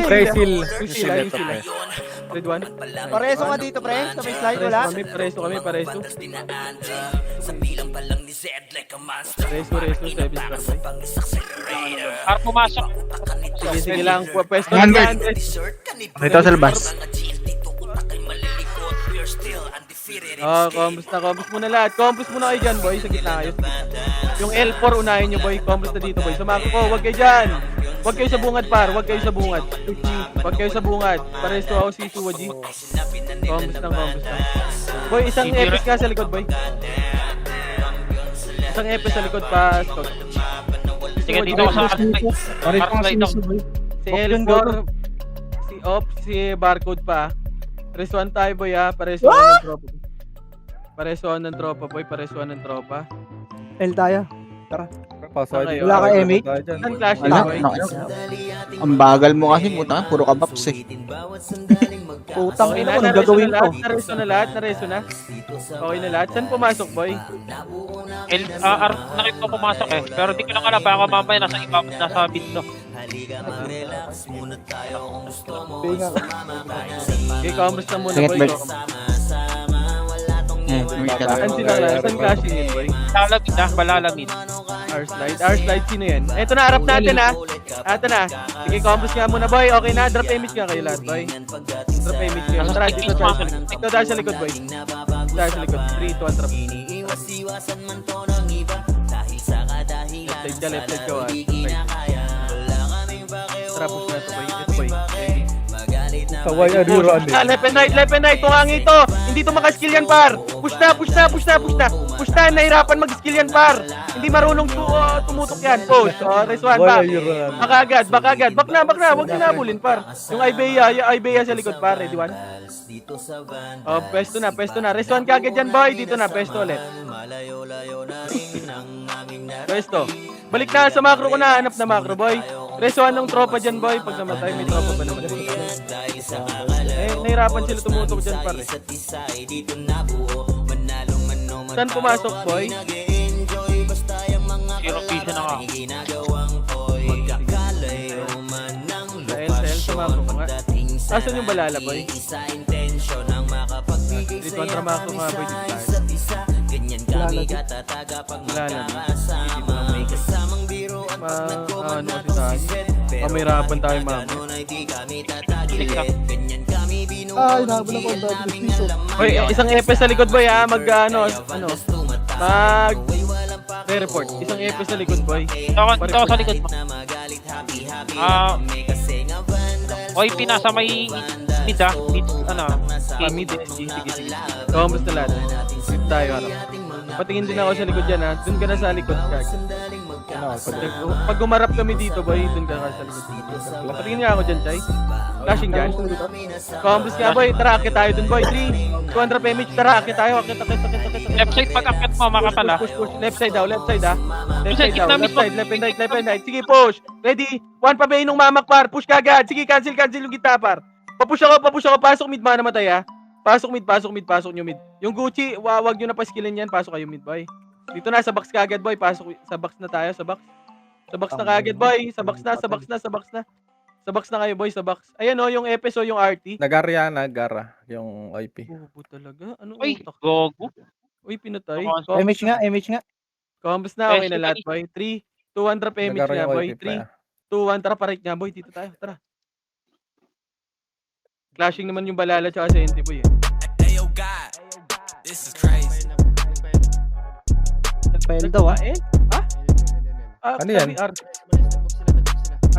Brazil. Yung sila. Red 1. Pareso nga dito, pre. Sa may slide, wala. Pareso kami. Pareso, 7 star, boy. Para pumasok. Sige lang. Pwesto na 100. Dito sa labas. Oh, combos muna lahat. Combos muna kayo dyan, boy. Sa gitna kayo. Yung L4 unahin nyo, boy. Combos na dito, boy. Sumako ko. Huwag kayo dyan. Huwag kayo sa bungad, par. Huwag kayo sa bungad. Paresto ako si Suwaji. Combos lang. Boy, isang epis ka sa likod, boy. Isang epis sa likod pa, Scott. Sige, dito ako sa slide ako. Si L4, si Op, si Barcode pa. Pareso 1 tayo, boy, ha. Pareso 1 ng tropa. L tayo. Okay, Wala ka, Emi? Saan clash Wala, boy? Ang bagal mo kasi, puta, puro ka baps eh. Putang Okay ina na, ko, nang gagawin ko. nareso na lahat. Okay na lahat. Saan pumasok, boy? Nakita ko pumasok eh. Pero di ko lang alam, baka mamaya nasa mid to. Okay, combos na muna, Sige, boy. Bert. Saan sila? Saan clashing yun, boy? Malalamid. R-slide, sino yan? Eto na, harap natin, ha? Eto na. Sige, combos nga muna, boy. Okay na, drop image nga kayo lahat, boy. Drop image nga. Tara, dito dahil sa likod, boy. Dahil sa likod. 3, 2, 1, drop. Left side ka, Tara, push na ito, boy. Ito, boy. Kaway Aduro Andy. Left and right. Tungangi ito. Hindi to makaskill yan, par. Push na. Nahirapan mag-skill yan, par. Hindi marunong tumutok yan. Push. Race 1, back. Baka agad. Back na. Huwag nyo nabulin, par. Yung Ibea sa likod, par. Ready 1. Pwesto na. Race 1 ka agad yan, boy. Dito na, pwesto ulit. Pwesto. Balik na sa macro ko na. Hanap na macro, boy. Race 1 ng tropa dyan, boy. Pag namatay, may tropa pa naman. Nahirapan sila tumutok dyan, par. Saan pumasok, boy? Zero vision ako. Sa LCL, sa macro ko nga. Asan yung balala, boy? Dito ang trabaho nga, boy. Ano kasi tayo? Pamirapan tayo, mama. Ay, nahabol ako. Double piso. Boy, isang EPS sa likod, boy, ha? Report. Isang EPS sa likod, boy. Dito ako sa likod mo. OIP nasa may mid ah. Mid, sige. Combos na lahat. Mid tayo, harap. Patingin din ako sa likod dyan, ha? Doon ka na sa likod, kag. Pag umarap kami dito, boy, doon ka na sa likod. Patingin nga ako dyan, Chay. Flashing dyan. Combos nga, boy. Tara, akit tayo doon, boy. 3, 200 PMH. Tara, akit tayo. Akit. Left side pag akit mo, makapala. Push. Left side, ha? Left side, left and right. Sige, push. Ready? 1 pa ba nung mamakpar? Push ka agad. Sige, cancel yung gitna, par. Papush ako. Pasok mid, mana namatay, ha? Pasok nyo mid. Yung Gucci, wag nyo na pa-skillin yan. Pasok kayo mid, boy. Dito na, sa box ka agad, boy. Pasok, sa box na tayo, sa box. Sa box na kagad, boy. Sa box na. Sa box na kayo, boy. Sa box. Ayan o, yung FS o yung RT. Nagara yung IP. Bobo talaga. Anong Uy, utak? gogo. Uy, pinatay. Image nga, image nga. Combos na, okay na lahat, boy. 3, 2, 1, drop image Nagara nga, yung boy. IP pa. 3, 2, 1, tara, parik nga, boy. Dito tayo, tara. Clashing naman yung Balala tsaka sa NT, boy. Nagpail daw, ah. Ano yan? KBR.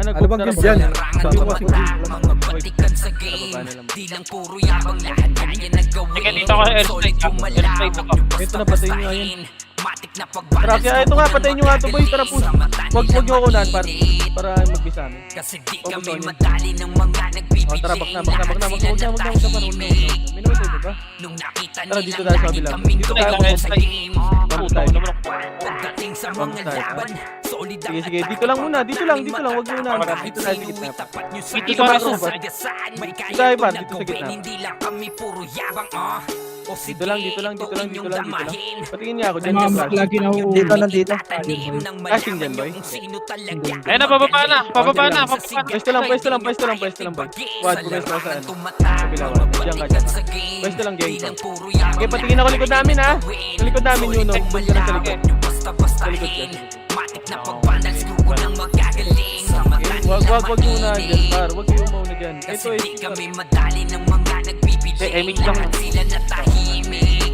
Ano bang guild yan? Sabi mo, Mga batikan sa game, di lang puro yabang lahat kaya nagawin. Sige, dito ako sa airstrike. Airstrike ako. Ito na, patayin nyo nga yun. Matik na Tara, kaya ito nga, patayin nyo nga ito, boy. Tara, push. Wag nyo ako unahan, para magbisa amin. Kasi di kami madali ng mga nagbibigay. Tara, bak na. May naman tayo, diba? Nung nakita Tara, nila dito tayo sa kabila. Dito tayo, sa game. Vamos tayo. Pagdating sa mga laban, solid ang Sige, dito lang muna. Dito lang. Wag nyo unahan. Dito tayo sa gitna. Dito ako sa Dito tayo, par. Dito sa gitna. Hindi lang kami puro yabang, Dito lang. Patingin niya ako dyan. Lagi na Dito, nandito. Casting dyan, boy. Ayun na, pababa na. Pwesto lang, boy. Wag, pwesto sa ano. Kabila, wag. Diyan ka, dyan ka. Pwesto lang, gang. Okay, patingin ako likod namin, ha. Sa likod namin, yun, no. Doon ka na sa likod. Sa likod ka. Matik na pagbanal, suko ng magagaling. Sa mata Wag nyo unahan dyan, par. Wag kayo mauna dyan. kasi Ito, di kami madali ng mga nagbibigay. image lang. Lahat sila na tahimik.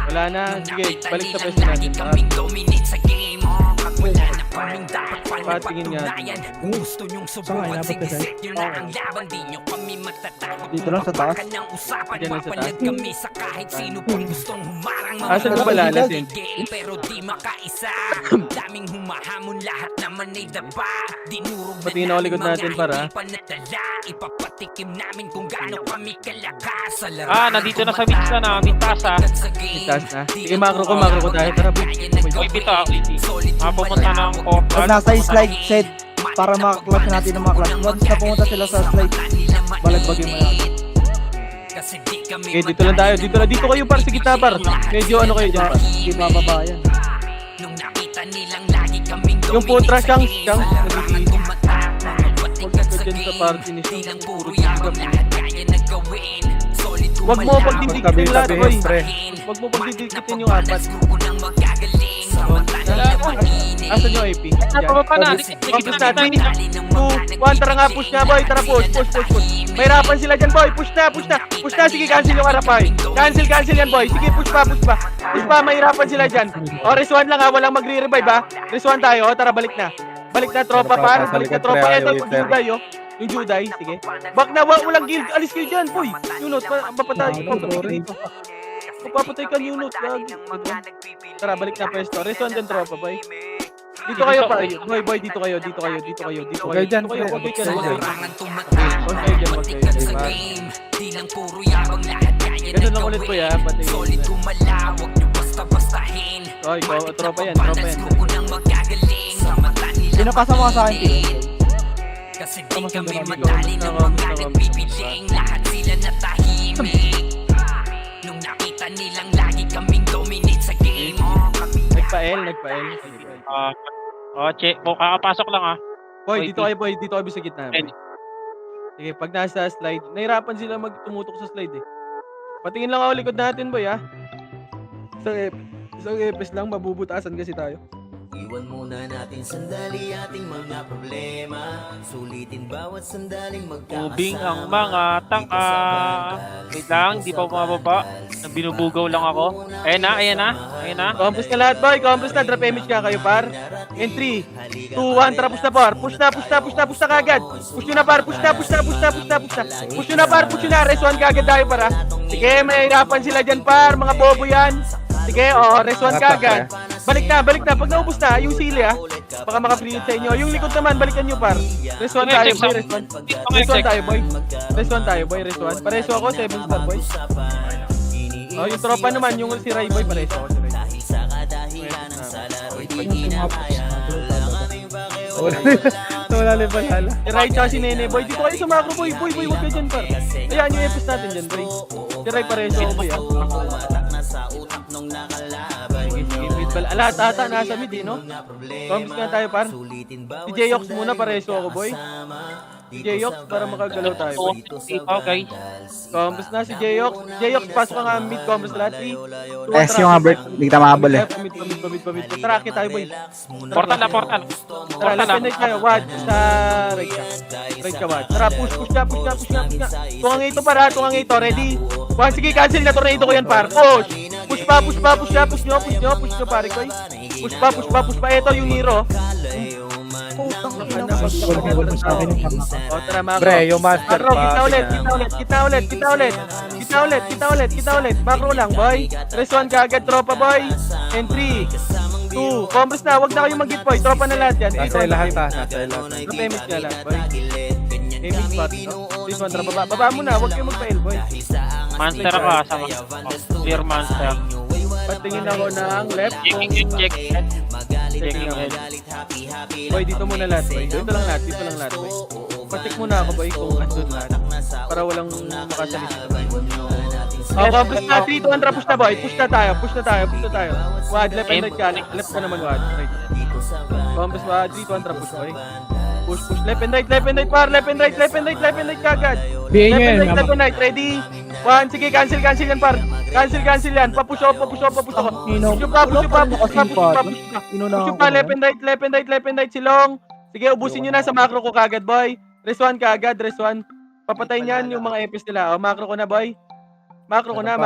wala na. Sige, balik sa Kami pwesto lang lagi natin, par. kaming dominate sa game. Pag wala na kaming dapat Patingin nga. panayan. Gusto nyong subukan, sige set nyo na ang laban. Di nyo kami matatakot. Dito lang sa taas. Mapakan ng usapan, Diyan lang sa taas. papalag kami sa kahit sino pang gustong humarang. Asan yung Balala, Sen? Pero di makaisa. Daming humahamon, lahat naman ay daba. Dinurog Patingin ako likod natin, para. panatala. Ipapatikim namin kung gaano kami kalakas. Sa Nandito na sa Mitsa na. Mitas ha. Itas na. Sige, macro ko tayo. Tara, boy. Uy, bito ha. Pumunta na ang Pag nasa slide set, para makaklash natin ng mga clash. Once na pumunta sila sa slide, balagbag yung mga. Okay, dito lang tayo. Dito kayo, par. Sa gitna, par. Medyo ano kayo dyan, par. Hindi mababa yan. Yung putra siyang nabibili. Huwag ka dyan sa party ni siyang puro tigap. Huwag mo pagdidikitin yung lahat, boy. Huwag mo pagdidikitin yung apat. Asan yung AP? Pababa na. Push na, 3, 2, 1, tara nga, push nga, boy. Tara, push. Mahirapan sila dyan, boy. Push na, sige, cancel yung arapay. Cancel yan, boy. Sige, push pa. Mahirapan sila dyan. O, reswan lang ha, walang magre-revive ha. Reswan tayo, tara, balik na, tropa, par. Balik na, tropa. Eto, yung Juday, sige. Bak na, walang guild. Alis kayo dyan, boy. Yunot, mapatay. Papatay ka, Yunot. Tara, balik na, pwesto. Reswan dyan, tropa, boy. Dito kayo, par. Boy, dito kayo. Okay, dyan. Huwag kayo dyan. Di lang puro yabang lahat kaya Ganun lang ulit, boy, ha. Patay. solid kumalawag nyo basta-bastahin. Oy, tropa yan. Suko ng magagaling. Sa mata nila Sino kasama sa akin, Tio? kasi di kami madali ng mga nagpipiling. Lahat sila na tahimik. Nung nakita nilang lagi kaming dominate sa game. Nagpa-L. Che, kakapasok lang ha. Boy, dito kayo sa gitna. Boy. Sige, pag nasa slide, nahirapan sila tumutok sa slide eh. Patingin lang ako likod natin, boy, ha. Isang epes lang, mabubutasan kasi tayo. Iwan muna natin sandali ating mga problema. Sulitin bawat sandaling magkakasama. Ubing ang mga tanga. Wait lang, di pa bumababa. Binubugaw lang ako. Ayan na. Compress na lahat, boy. Compress na. Drop image ka kayo, par. In 3, 2, 1, tara, push na, par. Push na kagad. Push nyo na, par. Push nyo na, par. Res 1 kagad tayo, para. Sige, mahirapan sila dyan, par. Mga bobo yan. Sige, res 1 kagad. Balik na. Pag naubos na, yung sili, ha. Baka maka-free sa inyo. Yung likod naman, balikan nyo, par. Res 1 tayo, boy. Res 1 tayo, boy. Pareso ako, 7 star, boy. Yung tropa naman, yung si Ray, boy. Pareso ako, si Ray. Dahil sa kadahilanan sa laro'y Wala na ba hala? Si Ray tsaka si Nene, boy. Dito kayo sa macro, boy. Boy, huwag kayo dyan, par. Ayan yung epos natin dyan, boy. Si Ray pareso ako, boy, ha. Tumatak na sa utak nung nakalaban. Sige, bala. Lahat ata nasa mid, eh, no? Combres nga tayo, par. Si J-Ox muna, pareso ako, boy. Si J-Ox para makagalaw tayo, boy. Okay. Combres na si J-Ox. J-Ox, pasok ka nga mid, Combres lahat. 3, 2, S yung nga, Bert. Hindi kita makabal eh. Pamid. Tara, akit tayo, boy. Portal na, portal. Tara, left and right tayo. Wad, sa right ka. Right ka, Wad. Tara, push ka. Tungang ito, para. Tungang ito. Ready? One, sige, cancel na. Tornado ko yan, par. Push nyo, pare ko. Push pa. Ito yung hero. O, tara, Macro. Pre, yung master Macro, pa. kita ulit. Macro lang, boy. Press 1 ka agad, tropa, boy. And 3, 2, Combres na. Wag na kayong mag-hit, boy. Tropa na lahat yan. Nasa lahat ha, nasa lahat. Napemit ka lahat, boy. Aiming spot, no? This one, tara, baba mo na. Wag kayong mag-fail, boy. Monster ka, sama. Clear monster. Patingin ako ng left. Check. Checking ako. Boy, dito muna lahat, boy. Dito lang lahat, boy. Patik muna ako, boy, kung andun lahat. Para walang makasalita, boy. Combres na, 3, 2, 1, push na, boy. Push na tayo. Wad, left and right ka. Left ka naman, Wad. Right. Combres, Wad, 3, 2, 1, push, boy. Push, left and right, par. Left and right kagad. Bihin nyo yun. Left and right, ready? 1, sige, cancel yan, par. Cancel yan. Push off. Push pa, left and right, silong. Sige, ubusin nyo na sa macro ko kagad, boy. Rest 1 kagad, rest 1. Papatay niyan yung mga EPs nila. O, macro ko na, boy. Macro ko na.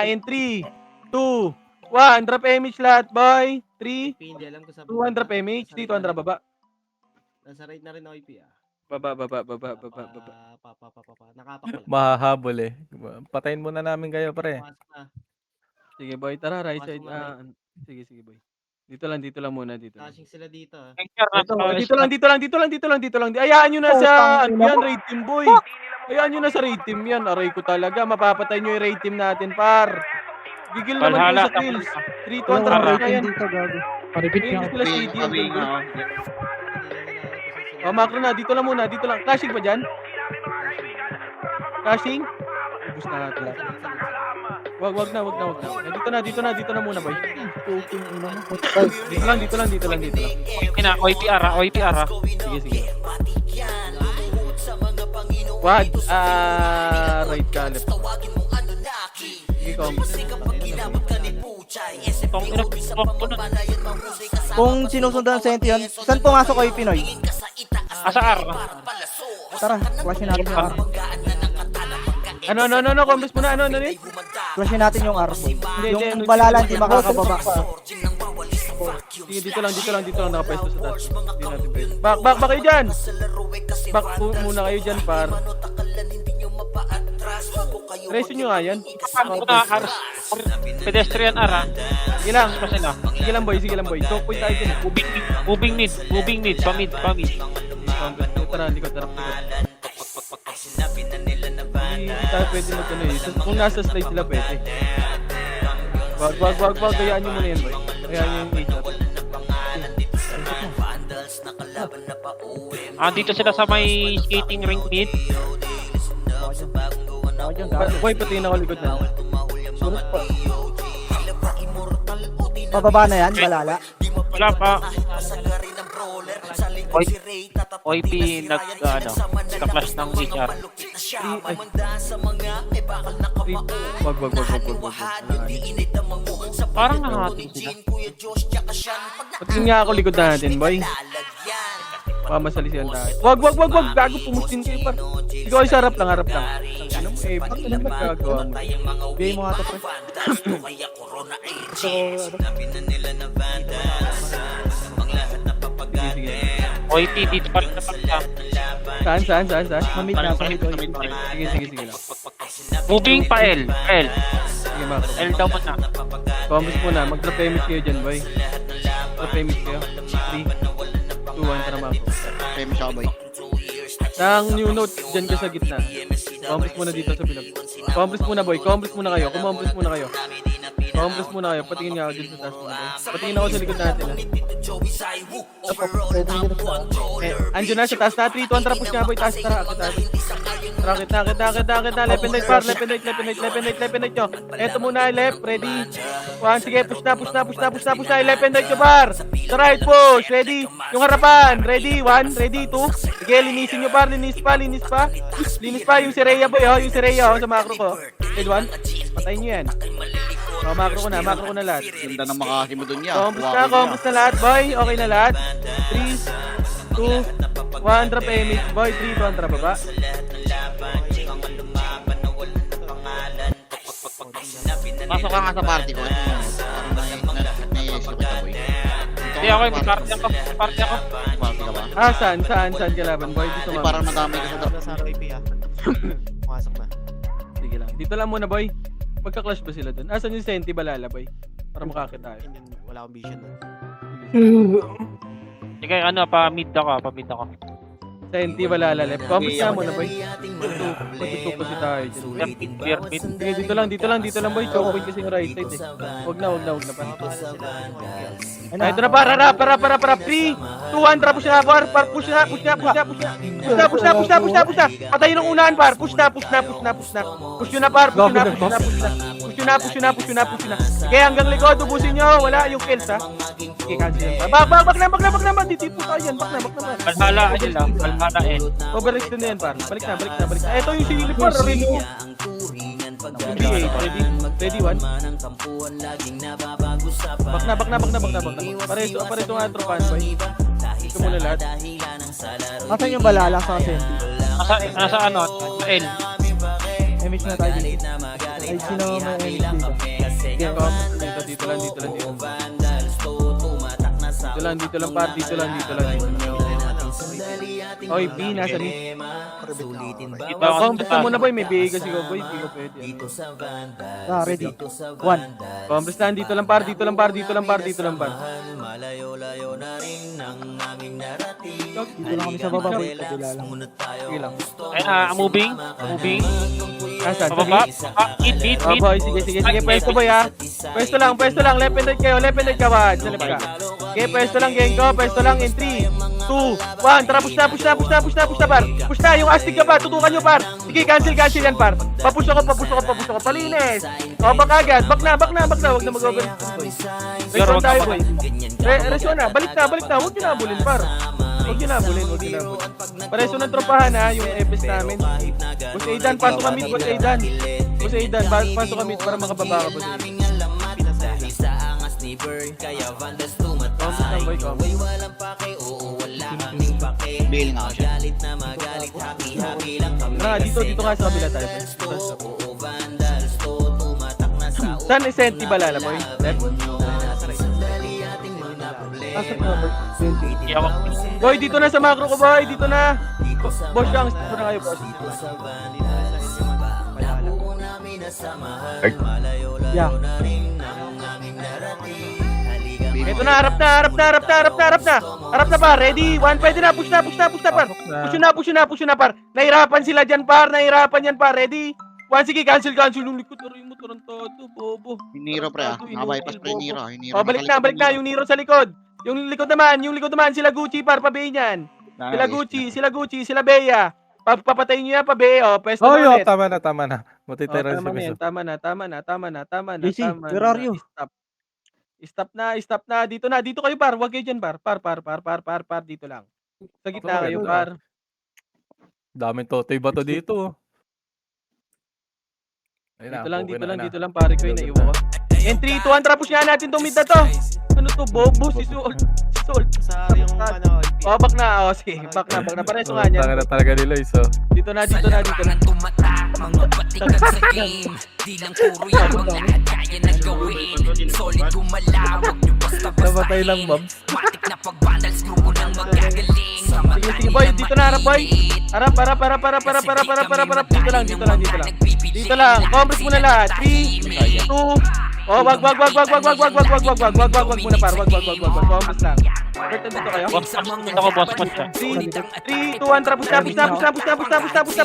In 3, 2, 1. Drop image lahat, boy. 3, 2, 1. Drop image. Dito, ang drop baba. Nasa right na rin ako IP ah. Baba. Nakapak ko lang. Mahahabol eh. Patayin muna namin kayo, pre. Sige, boy. Tara, right side. Sige, boy. Dito lang muna. Flashing sila dito ah. Dito lang. Ayaan nyo na sa yan, raid team, boy. Ayaan nyo na sa raid team yan. Aray ko talaga. Mapapatay nyo yung raid team natin, par. Gigil naman Valhalla, po sa kills. 3, 2, 1, tara na yan. Paripit Hindi sila CD yan, boy. Macro na. Dito lang. Crashing pa dyan? Crashing? Ubus na natin. Wag na. Dito na muna, boy. Dito lang. OIPR ah. Sige. Wag. Right ka, left. Sige, Itong inag-block ko na. Kung sinusundan ng senti yun, saan pumasok kayo, Pinoy? Asa R. Tara, flashin natin yung R. Ano, Combres muna, ano yun? Flashin natin yung R. Hindi, Yung balala, hindi makakababa. Sige, dito lang, nakapesto sa taas. Hindi natin pwede. Back kayo dyan! Back muna kayo dyan, par. Resin nyo nga yan. Paano ko na R? Pedestrian R ah. Sige lang. Kasi na. Sige lang, boy. Choke point tayo dyan. Moving mid. Pamid. Tara, likod. Hindi tayo pwede magkano eh. Kung nasa slide sila pwede. Wag. Kayaan nyo muna yan, boy. Kayaan nyo yung 8 Dito sila sa may skating rink mid. Boy, patingin ako likod na. Pababa na yan, balala. Wala pa. OIP nag-flash ng HR. Wag. Parang nakating sila. Patingin nga ako likod natin, boy. Masalisihan tayo. Wag. Gago, pumustin kayo, par. Ikaw ay harap lang. Ano mo, bakit naman nagkagawa mo? Bigay mo nga ito, pre. Sige. OIP dito pa rin napagka. Saan? Mamid na, pamid. Sige lang. Moving pa L. Sige, Marco. L daw muna. Combres muna. Mag-drop image kayo dyan, boy. Drop image kayo. 3, 2, 1, tara, Marco. Famous ako, boy. Nang new note, dyan ka sa gitna. Combres muna dito sa bilog. Combres muna, boy. Combres muna kayo. Patingin nga ako dyan sa taas muna, boy. Patingin ako sa likod natin, ha. Andyan na sa taas na. 3, 2, 1, tara, push nga, boy. Taas, tara. Rakit na. Left and right par. Left and right nyo. Eto muna, left. Ready. One, sige. Push na. Left and right nyo par. Sa right push. Ready. Yung harapan. Ready. One, ready. Two. Sige, linisin nyo par. Linis pa. Yung si Rhea boy. Yung si Rhea sa macro ko. Head one. Patayin nyo yan. Macro ko na lahat. Ganda ng makakimo doon niya. Compos na lahat, boy. Okay na lahat. 3, 2, 1, drop image, boy. 3, 2, 1, drop baba. Pasok ka nga sa party ko. Hindi ako, may party ako. Party ka ba? Saan ka laban, boy? Dito Hindi, ma'am. parang madami ka sa drop. Sige lang. Dito lang muna, boy. Magka-clash ba sila dun? Asan yung Senti Balala, boy? Para makakita tayo. Wala akong vision na. Sige, ano, pa-mid ako. Senti Balala left. Compass na muna, boy. Patutok kasi tayo dyan. Clear mid. Sige, dito lang, boy. Choke point kasi yung right side, eh. Huwag na pa. Ito na, para. 3, 2, 1, drop, push na. Push na. Patayin ng unahan, par. Push na. Push nyo na, par. Push na. Sige, hanggang likod, ubusin nyo. Wala yung kills, ha. Sige, cancel yan. Back na. Dito tayo yan. Back na. Valhalla, ayun lang. Valhalla eh. Overreach din na yan, par. Balik na. Ito yung silip, par. Ready mo. Ready, one. Back na. Pareto nga tropahan, boy. Ito muna lahat. Asan yung balala sa Senti? Nasa ano? L. Image na tayo dito. Ay, sino may image dito? Dito lang, par. Dito lang. Oy, B, nasa mid. Compass na muna, boy. May BA kasi ko, boy. Hindi ko pwede. Ready. 1. Compass na, dito lang, par. Dito lang, par. Dito lang kami sa baba, boy. Kabila lang. Sige lang. Moving. Asan? Pababa. Mid. Boy, sige. Pwesto, boy, ha. Pwesto lang. Left and right kayo. Sa left ka. Okay, pwesto lang, gang ko. Pwesto lang in 3, 2, 1. Tara, push na, par. Push na, yung astig ka, par. Tutukan nyo, par. Sige, cancel yan, par. Papush ako. Palinis. Back agad. Back na. Huwag na mag-over. Resyon tayo, boy. Resyon na. Balik na. Huwag nyo na abulin, par. Huwag nyo na abulin. Pareso ng tropahan, ha, yung EPS namin. Boss Aidan, pasok kami. Boss Aidan, pasok kami para makababa ka, boss Aidan. Bailing ako siya. Dito nga sa kabila tayo. Saan is Senti Balala, boy? Left? Boy, dito na sa macro ko, boy. Dito na. Boss, gang. Dito na kayo, boss. Yeah. Ito na, harap na, par. Ready? 1, pwede na. Push na, par. Push na, par. Nahirapan sila dyan, par. Ready? 1, sige, cancel. Yung likod na rin mo, tarantado, bobo. Yung Nero, pre, nakabypass pre yung Nero. Balik na. Yung Nero sa likod. Yung likod naman, sila Gucci, par. Pabein yan. Sila Gucci, sila Bea. Papatayin nyo yan, pabe. Pwesto na ulit. Tama na. Matitira si Miso. Tama na. JC, where are you? Stop na. Dito kayo, par. Huwag kayo dyan, par. Par. Dito lang. Sa gitna kayo, par. Daming totoy ba to dito? Dito lang, pare ko yung naiwan ko. Entry, 2, 1, push nga natin itong mid na to. Ano to, bobo, si Sol. Back na, sige, back na. Pareso nga niyan. Tanga na talaga nila, iso. Dito na. Mga batikan sa game. Di lang puro yabang lahat kaya na gawin. Solid gumalaw, wag nyo basta-basta. Namatay lang, Mabs. Matik na pag-vandals, grupo nang magagaling. Sige, boy, dito na, harap, boy. Harap. Dito lang. Compress muna lahat. 3, 2, wag muna, par. Wag. Compress lang. Bert, nandito kayo? Boss punch ako, boss punch ah. 3, 2, 1, tara, push na,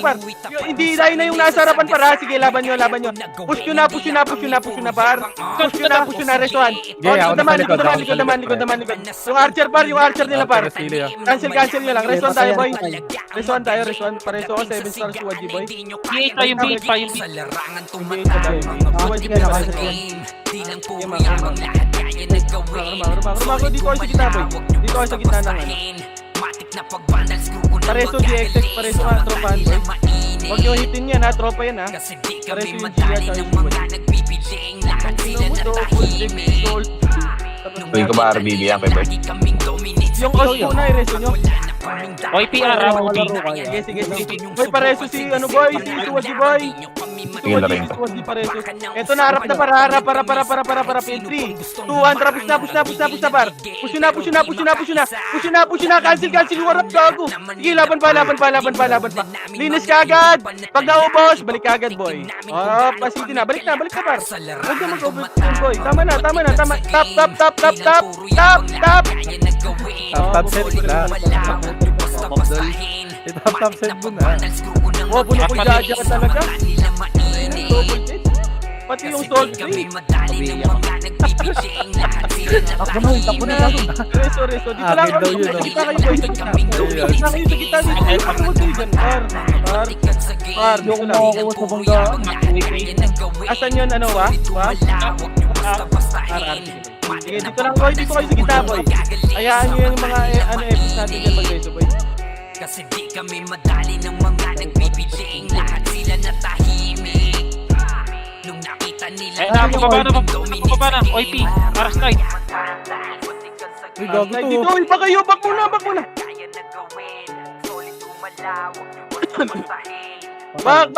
par. Hindi, dahil na yung nasa harapan, par, ha? Sige, laban nyo. Push nyo na, par. Push nyo na, resuan. Likod naman. Yung archer, par, yung archer nila, par. Cancel nyo lang. Resuan tayo, boy. Resuan. Pareso ako, 7 stars to Waji, boy. B8 pa, yung B8 pa, yung B8. Rumago, dito kayo sa gitna, boy. Dito kayo sa gitna ng ano. Pareso DXX, pareso nga, tropahan, boy. Huwag nyo hitin yan, ha, tropa yan, ha. Pareso yung Gia, tsaka yung Siway. Ang ino mo, double dig, gold. Tuwing ko ba RBB yan kay Bert? Yung os muna, i-reso nyo. Oy, PR ah, Sige. Boy, pareso si, ano, boy, si Suwaji, boy. Sige na rin. Suwaji, pareso. Eto na, harap na, para. 3, 2, 1, tara, push na, par. Push na, cancel, yung harap, gago. Sige, laban pa. Linis ka agad. Pag naubos, balik ka agad, boy. Pasiti na, balik na, par. Huwag na mag-overtime, boy. Tama na. Top set na. Top set mo na. Oh, buno ko Jaja ka talaga. Double hit. Pati yung soul tree. Takbo na. Reso. Dito lang Akin daw yun, no? Kita kayo, boy, sa gitna. Dito lang kayo sa gitna. Huwag kayo dyan, par. Dito lang. sa banggaan. Asan yun, ano, wa? Sige, dito lang, boy. Dito kayo sa gitna, boy. Hayaan nyo yung mga, epics natin dyan mag-reso, boy. Kasi di kami madali ng mga nagbibiling. Lahat sila natahimik nung nakita nila Baba na. Oy, P, para strike. Uy, gago to. Dito, iba kayo. Back muna. kaya na gawin. Solid tumalawak yung Back.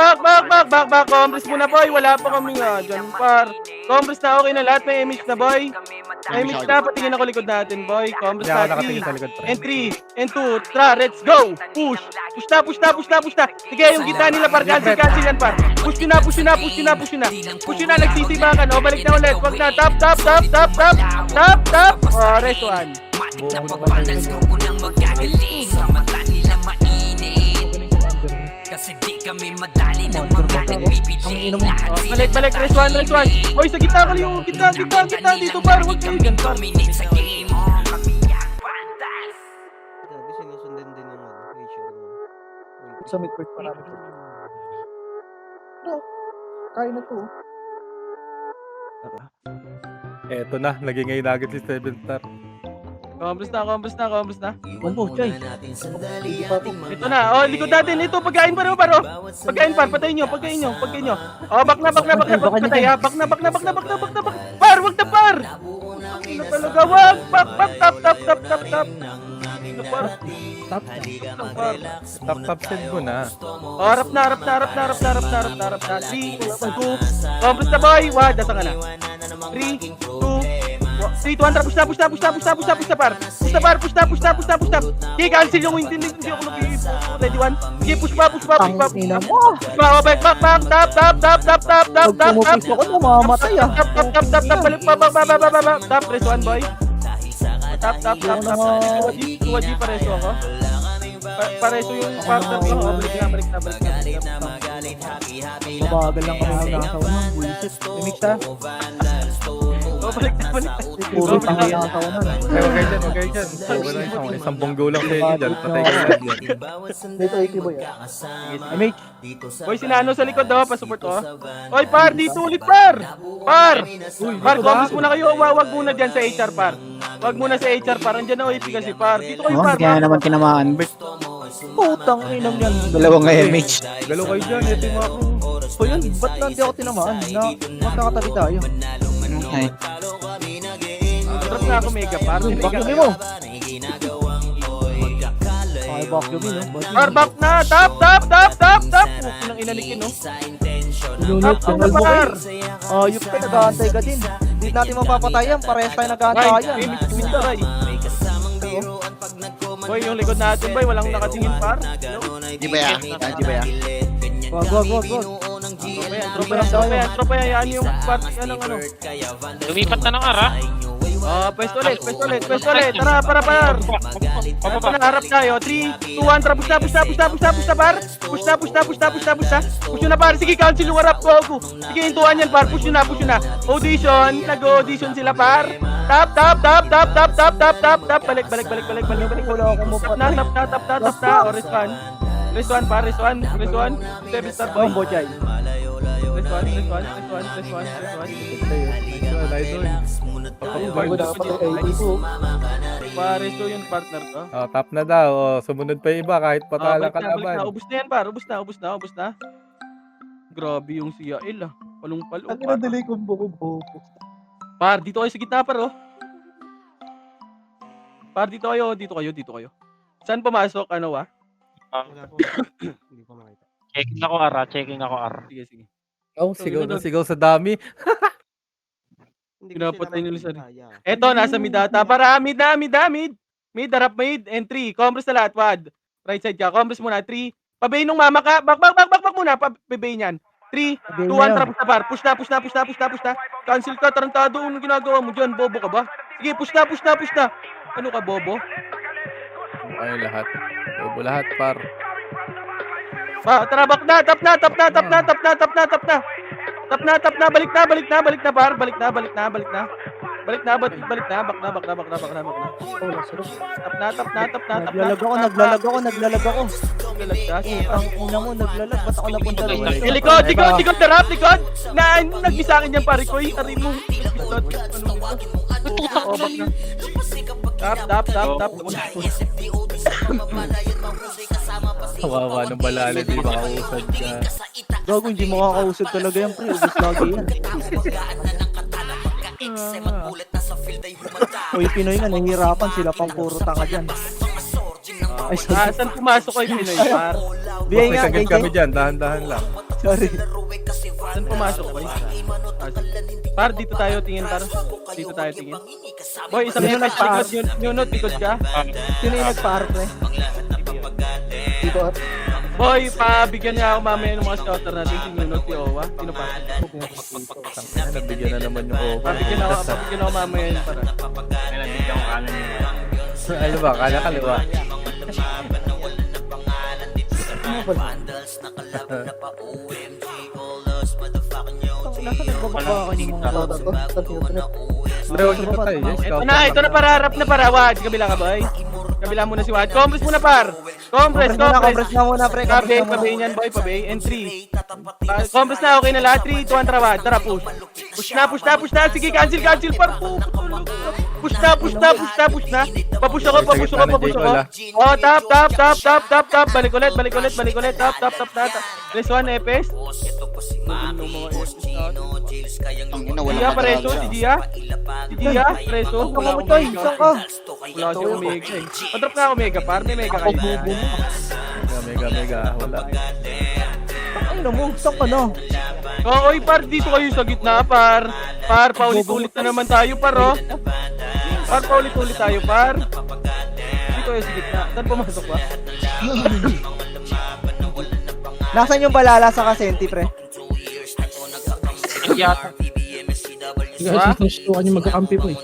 Compress muna, boy. Wala pa kaming dyan, par. Compress na, okay na lahat. May image na, boy. May image na, patingin ako likod natin, boy. Compress Hindi ako na, nakatingin sa likod, pre. and 3, and 2, tara, let's go! Push na! Sige, yung gitna nila, par, cancel yan, par. Push nyo na, nagsisibakan, o, balik na ulit, wag na, tap! Rest one. Kasi di kami madali ng mga nagbibiling. Balik, rest one. Boy, sa gitna ka yung gitna, dito, par, wag kayo dyan, par. Dominate sa game. Sa midpoint pa namin. Kaya na to. Eto na, naging ngayon agad si 7 star. Compress na. Combo, Chay. Ito na, likod natin, ito, pagkain pa rin, paro. Pagkain, par, patayin nyo. Back na, patay, ha. Back na. Par, wag na, par. Ano talaga, wag. Back, tap. Ano, par. Top set mo na. Harap na. 3, 2, compress na, boy. Wag, dasa ka na. 3, 2, 1, push na, par. Push na. Sige, cancel yung hindi ako nag-iip. Ready, 1. Sige, push pa. Back, tap. Pumupiso ko na, mamamatay ah. Tap, balik pa, tap, press 1, boy. Tap. Suwaji, pareso ako. Pareso yung partner ko. Balik na. Mabagal lang kami nasa unang buwisit. Imik ta. Balik na. Puro tangi ang nasa unang. Huwag kayo dyan. Isang bonggo lang sa inyo dyan. Patay kayo lahat dyan. Dito, Iki Boy. Imik. Boy, sinano sa likod daw, pa-support ko. Oy, par, dito ulit, par. Par, comments muna kayo. Wag muna dyan sa HR, par. Wag muna sa HR, par. Andyan na OIP kasi, par. Dito kayo, par. Kaya naman tinamaan, Bert. Putang inang yan. Dalawang image. Galaw kayo dyan. Ito yung mga crew. So yun, ba't na hindi ako tinamaan? Magkakatabi tayo. Ay. Drop na ako, mega, par. Vacuumin mo. Ay, vacuumin, no? Par, back na. Tap. Nang inalikin, no? Lunod, Tap na, par. Ayup ka, nag-aantay ka din. Hindi natin mapapatayan, parehas tayo nag-aantayan. Ay. Boy, yung likod natin, boy, walang nakatingin, par. Di ba ya? Wag. Tropa yan. Yan yung part, ano. Lumipat na ng ara. Pwesto ulit. Tara, para. Harap tayo. 3, 2, 1, tara, push na, par. Push na, par. Sige, cancel yung harap ko. Sige, hintuan yan, par. Push nyo na. Audition. Nag-audition sila, par. Tap. Balik. Wala akong mapatay. Tap na. O, Rest one, par. Rest one. 7 star, boy. Combo, Chay. Rest one. Bago na kapag ay ko. Pares to yung partner to. Tap na daw. Sumunod pa yung iba kahit patala Balik kalaban. na. Ubus na yan, par. Ubus na. Grabe yung si Yael, ah. Palong-palong. Ang ina-delay combo ko. Par, dito kayo sa gitna, par, oh. Par, dito kayo. Saan pumasok, ano, ah? Checking ako, Ar. Sige. Sigaw sa dami. Pinapatay nila sa... Eto, nasa mid ata. Para, mid. Mid, harap mid. Entry. Compress na lahat, wad. Right side ka. Compress muna. 3. Pabay nung mama ka. Bak muna. Pabay niyan. 3, 2, 1, tapos na, par. Push na. Cancel ka. Tarantado. Anong ginagawa mo dyan? Bobo ka ba? Sige, push na. Ano ka, bobo? Ay, lahat. Bobo lahat, par. Tara, back na. Tap na. Balik na, par. Balik na. Back na. Naglalag ako. Naglalag ka? Ang ina mo, naglalag. Ba't ako napunta rin? Likod, darap, likod! Nag-isa akin yan, pare ko. Ari mo. Tap. Kawawa ng balala, di makausad ka. Gago, hindi mo kakausap talaga yan, pre. Ubus lagi yan. Uy, Pinoy nga, nahihirapan sila pang puro tanga dyan. Ay, Saan pumasok kayo, Pinoy, par? Biyay May nga, sagad kami dyan, dahan-dahan lang. Sorry. Saan pumasok kayo? Par, dito tayo tingin, par. Boy, isang Sino nagpa-ar? Nunot, likod ka. Sino yung nagpa-ar, pre? Dito at Boy, pabigyan niya ako mamaya ng mga scouter natin. Si Nunot, si Owa. Sino pa? Nabigyan na naman yung over. Pabigyan ako mamaya yun, para. Ano ba? Kala kaliwa. nasa nagbabaka yung mga bata ko. Pre, huwag niyo pa tayo. Ito na, para harap na, para. Wad, kabila ka, boy. Kabila muna si Wad. Compress muna, par. Compress na muna, pre. Pabay niyan, boy. Pabay. And 3. Compress na, okay na lahat. 3, 2, 1, Wad. Tara, push. Push na. Sige, cancel, par. Push na. Papush ako. Oh, tap. Balik ulit. Tap. Press 1, Epes. Dia, preso. Si Dia, preso. Wala si Omega eh. Padrop na Omega, par. May Mega kayo. Mega. Wala. Ay, namugsak ka na. Oy, par, dito kayo sa gitna, par. Par, paulit-ulit na naman tayo, par, oh. Par, paulit-ulit tayo, par. Dito kayo sa gitna. Saan pumasok ba? Nasaan yung balala sa kasenti, pre? Yata. Gusto niyo magkakampi po eh.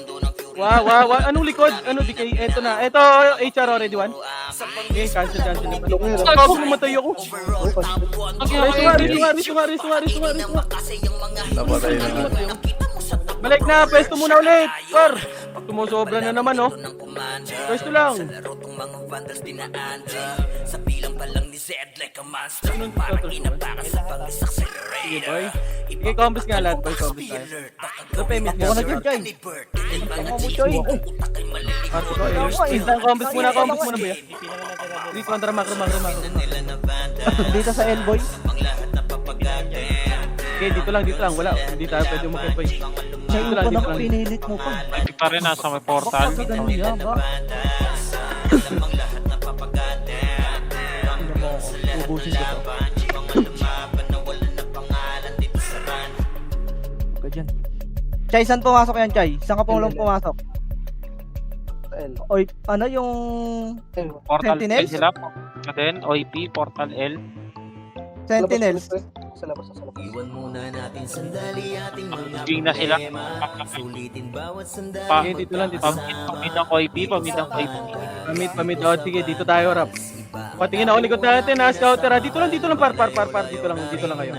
Wow. Anong likod? Ano, DK? Eto na. Eto, HR already one. Okay, cancel na. Ako, mamatay ako. Reso nga. Napatay na nga. Balik na, pwesto muna ulit. Par, sumusobra na naman, oh. Pwesto lang. Sige, boy. Sige, compass nga lahat, boy. Compass tayo. Ito, payment nga. Ako na dyan, Jay. Ako mo, Joy. Instant compass muna, boy. 3 kontra macro. Dito sa L-boy. Okay, dito lang. Wala. Hindi tayo pwede umakit, boy. May Dito lang. upan ako, pinilit mo pa. Hindi pa rin nasa may portal. Bakit ganun yan, ba? Tingnan mo ako. Ubusin ko to. Huwag ka dyan. Chay, saan pumasok yan, Chay? Saan ka lang pumasok? Oy, ano yung... Portal L Sentinel? sila. Then, OIP, Portal L. Sentinels. Sa labas, sa labas. Iwan muna natin sandali ating mga Ging na sila. problema. Sulitin bawat sandali. Pa, Sige, dito lang, dito. pamit ng OIP, pamit ng OIP. Pamit. Oh, sige, dito tayo, rap. Patingin ako likod natin, ha, scouter, ha. Dito lang, par. Dito lang kayo.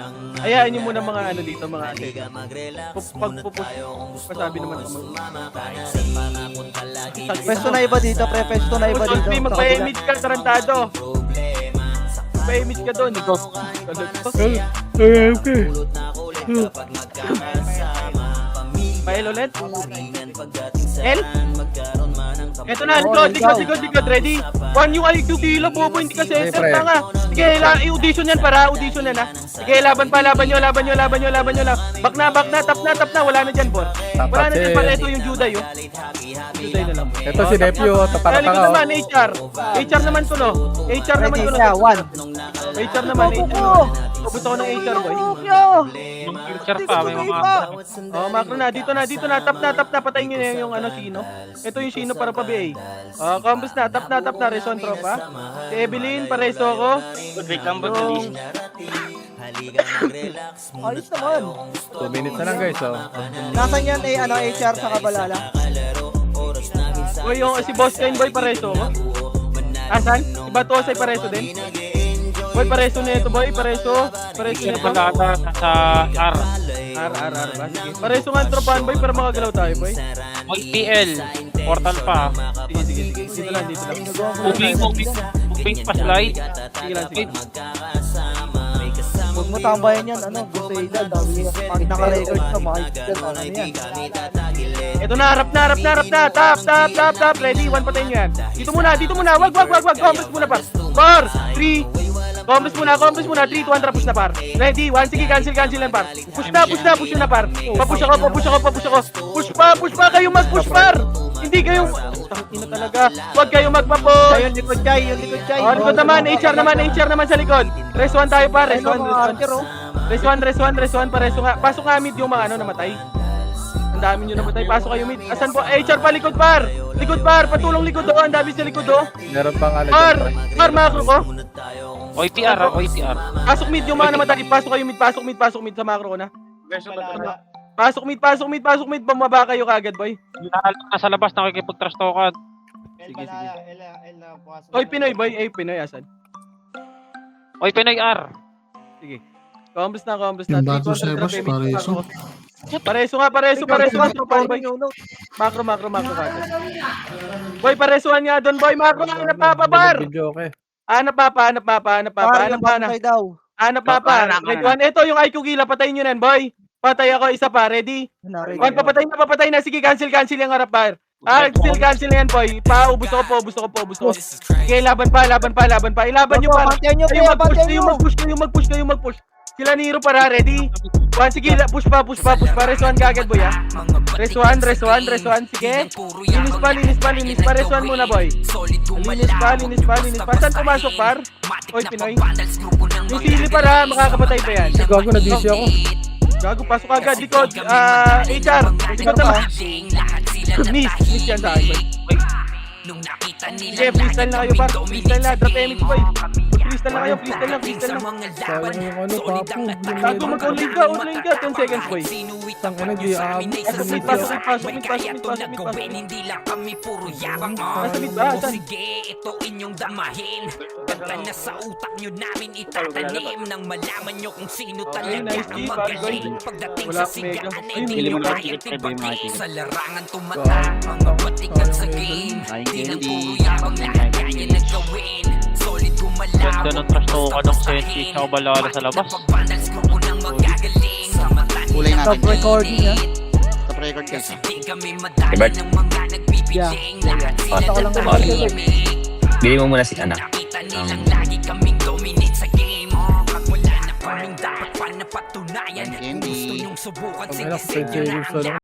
Hayaan nyo muna mga ano dito, mga ate. Pagpupus, pasabi naman ako. Pwesto na iba dito, pre. Pwesto na iba dito. Magpa-image ka, tarantado. Magpa-image ka doon. Pael ulit. El? Eto na, likod, ready? One yung IQ kilo, bobo, hindi ka center, pre. tanga. Sige, i-audition yan, audition yan, ha. Sige, laban nyo. Back na, tap na, wala na dyan, Bor. Wala na dyan, para ito yung Juday, oh. Juday na lang. Ito si Nephew, Kaya taparata likod ka. naman, HR. HR naman to, no? HR naman to, no? One. HR naman, HR. Gusto ko ng HR, boy. Yung future pa, may mga Oh, macro na, dito na, tap na, patayin nyo na yung ano, Shino. Ito yung Shino para pa BA. Oh, combos na, tap na, Reson tropa. Si Evelyn, pareso ako. wait lang ba Yung, Ayos naman. 2 minutes na lang guys, oh. Nasaan yan, HR sa Kabalala? Boy, yung si Boss Kane, boy, pareso ako. Asan? Si Batosay, pareso din. Boy, pareso na ito, boy, pareso na ito. Pagkata sa R. R ba? Sige. Pareso nga ang tropahan, boy, para makagalaw tayo, boy. OIPL, portal pa. Sige. Dito lang. Moving pa slide. Sige lang. Huwag mo tambayan yan, Buseda. Pag naka-record ka, makikita yan. Ito na, harap na. Tap. Ready, one patayin nyo yan. Dito muna. Wag. Compres muna, par. 4, 3. Compres muna. 3, 2, 1, push na, par. Ready, 1, sige, cancel yan, par. Push na, par. Papush ako. Push pa, kayo mag-push, par. Hindi kayong... Tangina talaga. Huwag kayong magpa-push. Yung likod Jai. Oh, likod naman, HR naman sa likod. Res 1 tayo, par. Res 1, pareso nga. Pasok nga mid yung mga namatay. Ang dami nyo namatay. Pasok kayo mid. Asan po? HR pa, likod, par. Patulong likod, oh. Ang dami sa likod, oh. Meron pang ano Par, macro ko. OIPR. Pasok mid yung mga namatay. Pasok kayo mid. Pasok mid sa macro ko na. Pasok mid. Bumaba kayo kagad, boy. Nasa labas, nakikipag-trash talkan. Sige. Oy, Pinoy, boy. Pinoy, asan? Oy, Pinoy R. Sige. Combos na. Yung bato sa labas, pareso. Pareso nga, tropa, boy. Macro kagad. Boy, paresuhan nga doon, boy. Macro nga, napapabar. Video, okay. Hanap pa. Ito yung IQ gila, patayin nyo na, boy. Patay ako, isa pa, ready? One, papatay na. Sige, cancel yung harap, par. Cancel yan, boy. Ubus ako. Sige, laban pa. Ilaban nyo, par. Kayo mag-push. Sila Niro para, ready? One, sige, push pa. Resuan kagad, boy, ha? Resuan. Sige. Linis pa. Resuan muna, boy. Linis pa. Saan pumasok, par? Oy, Pinoy. Yung sili para, makakapatay pa yan. Gago na busy ako. Gago, pasok agad. Likod. HR. Likod naman. Miss yan sa akin, boy. Sige, freestyle na kayo, par. Freestyle na. Drop image, boy. Freestyle na. Sayang yung ano, papo. Gago, mag-online ka. 10 seconds, boy. Tang ina, di aabot. Pasok mid. Hindi lang kami puro yabang. Nasa mid ba? Saan? Sige, ito inyong damahin. Ganda na sa utak nyo namin itatanim nang malaman nyo kung sino talaga nice, ang G, magaling. Pagdating Wala sa akong mega. sigaan ay Ayun, di hindi nyo mo kayang timbangin. Sa larangan tumata, mga batikan sa game. Di lang puro yabang lahat kaya nagawin. Solid gumalaw. Ganda ng trash talkan ng Sensi sa Kabalala sa labas. Kulay natin. Top recording, ha? Top record guys. Diba? Yeah. Basta ko lang naman. Bili mo muna si anak. Nilang lagi kaming dominate sa game. Pag wala na kaming dapat pa napatunayan. Gusto nyong subukan, sige, sige nyo na ang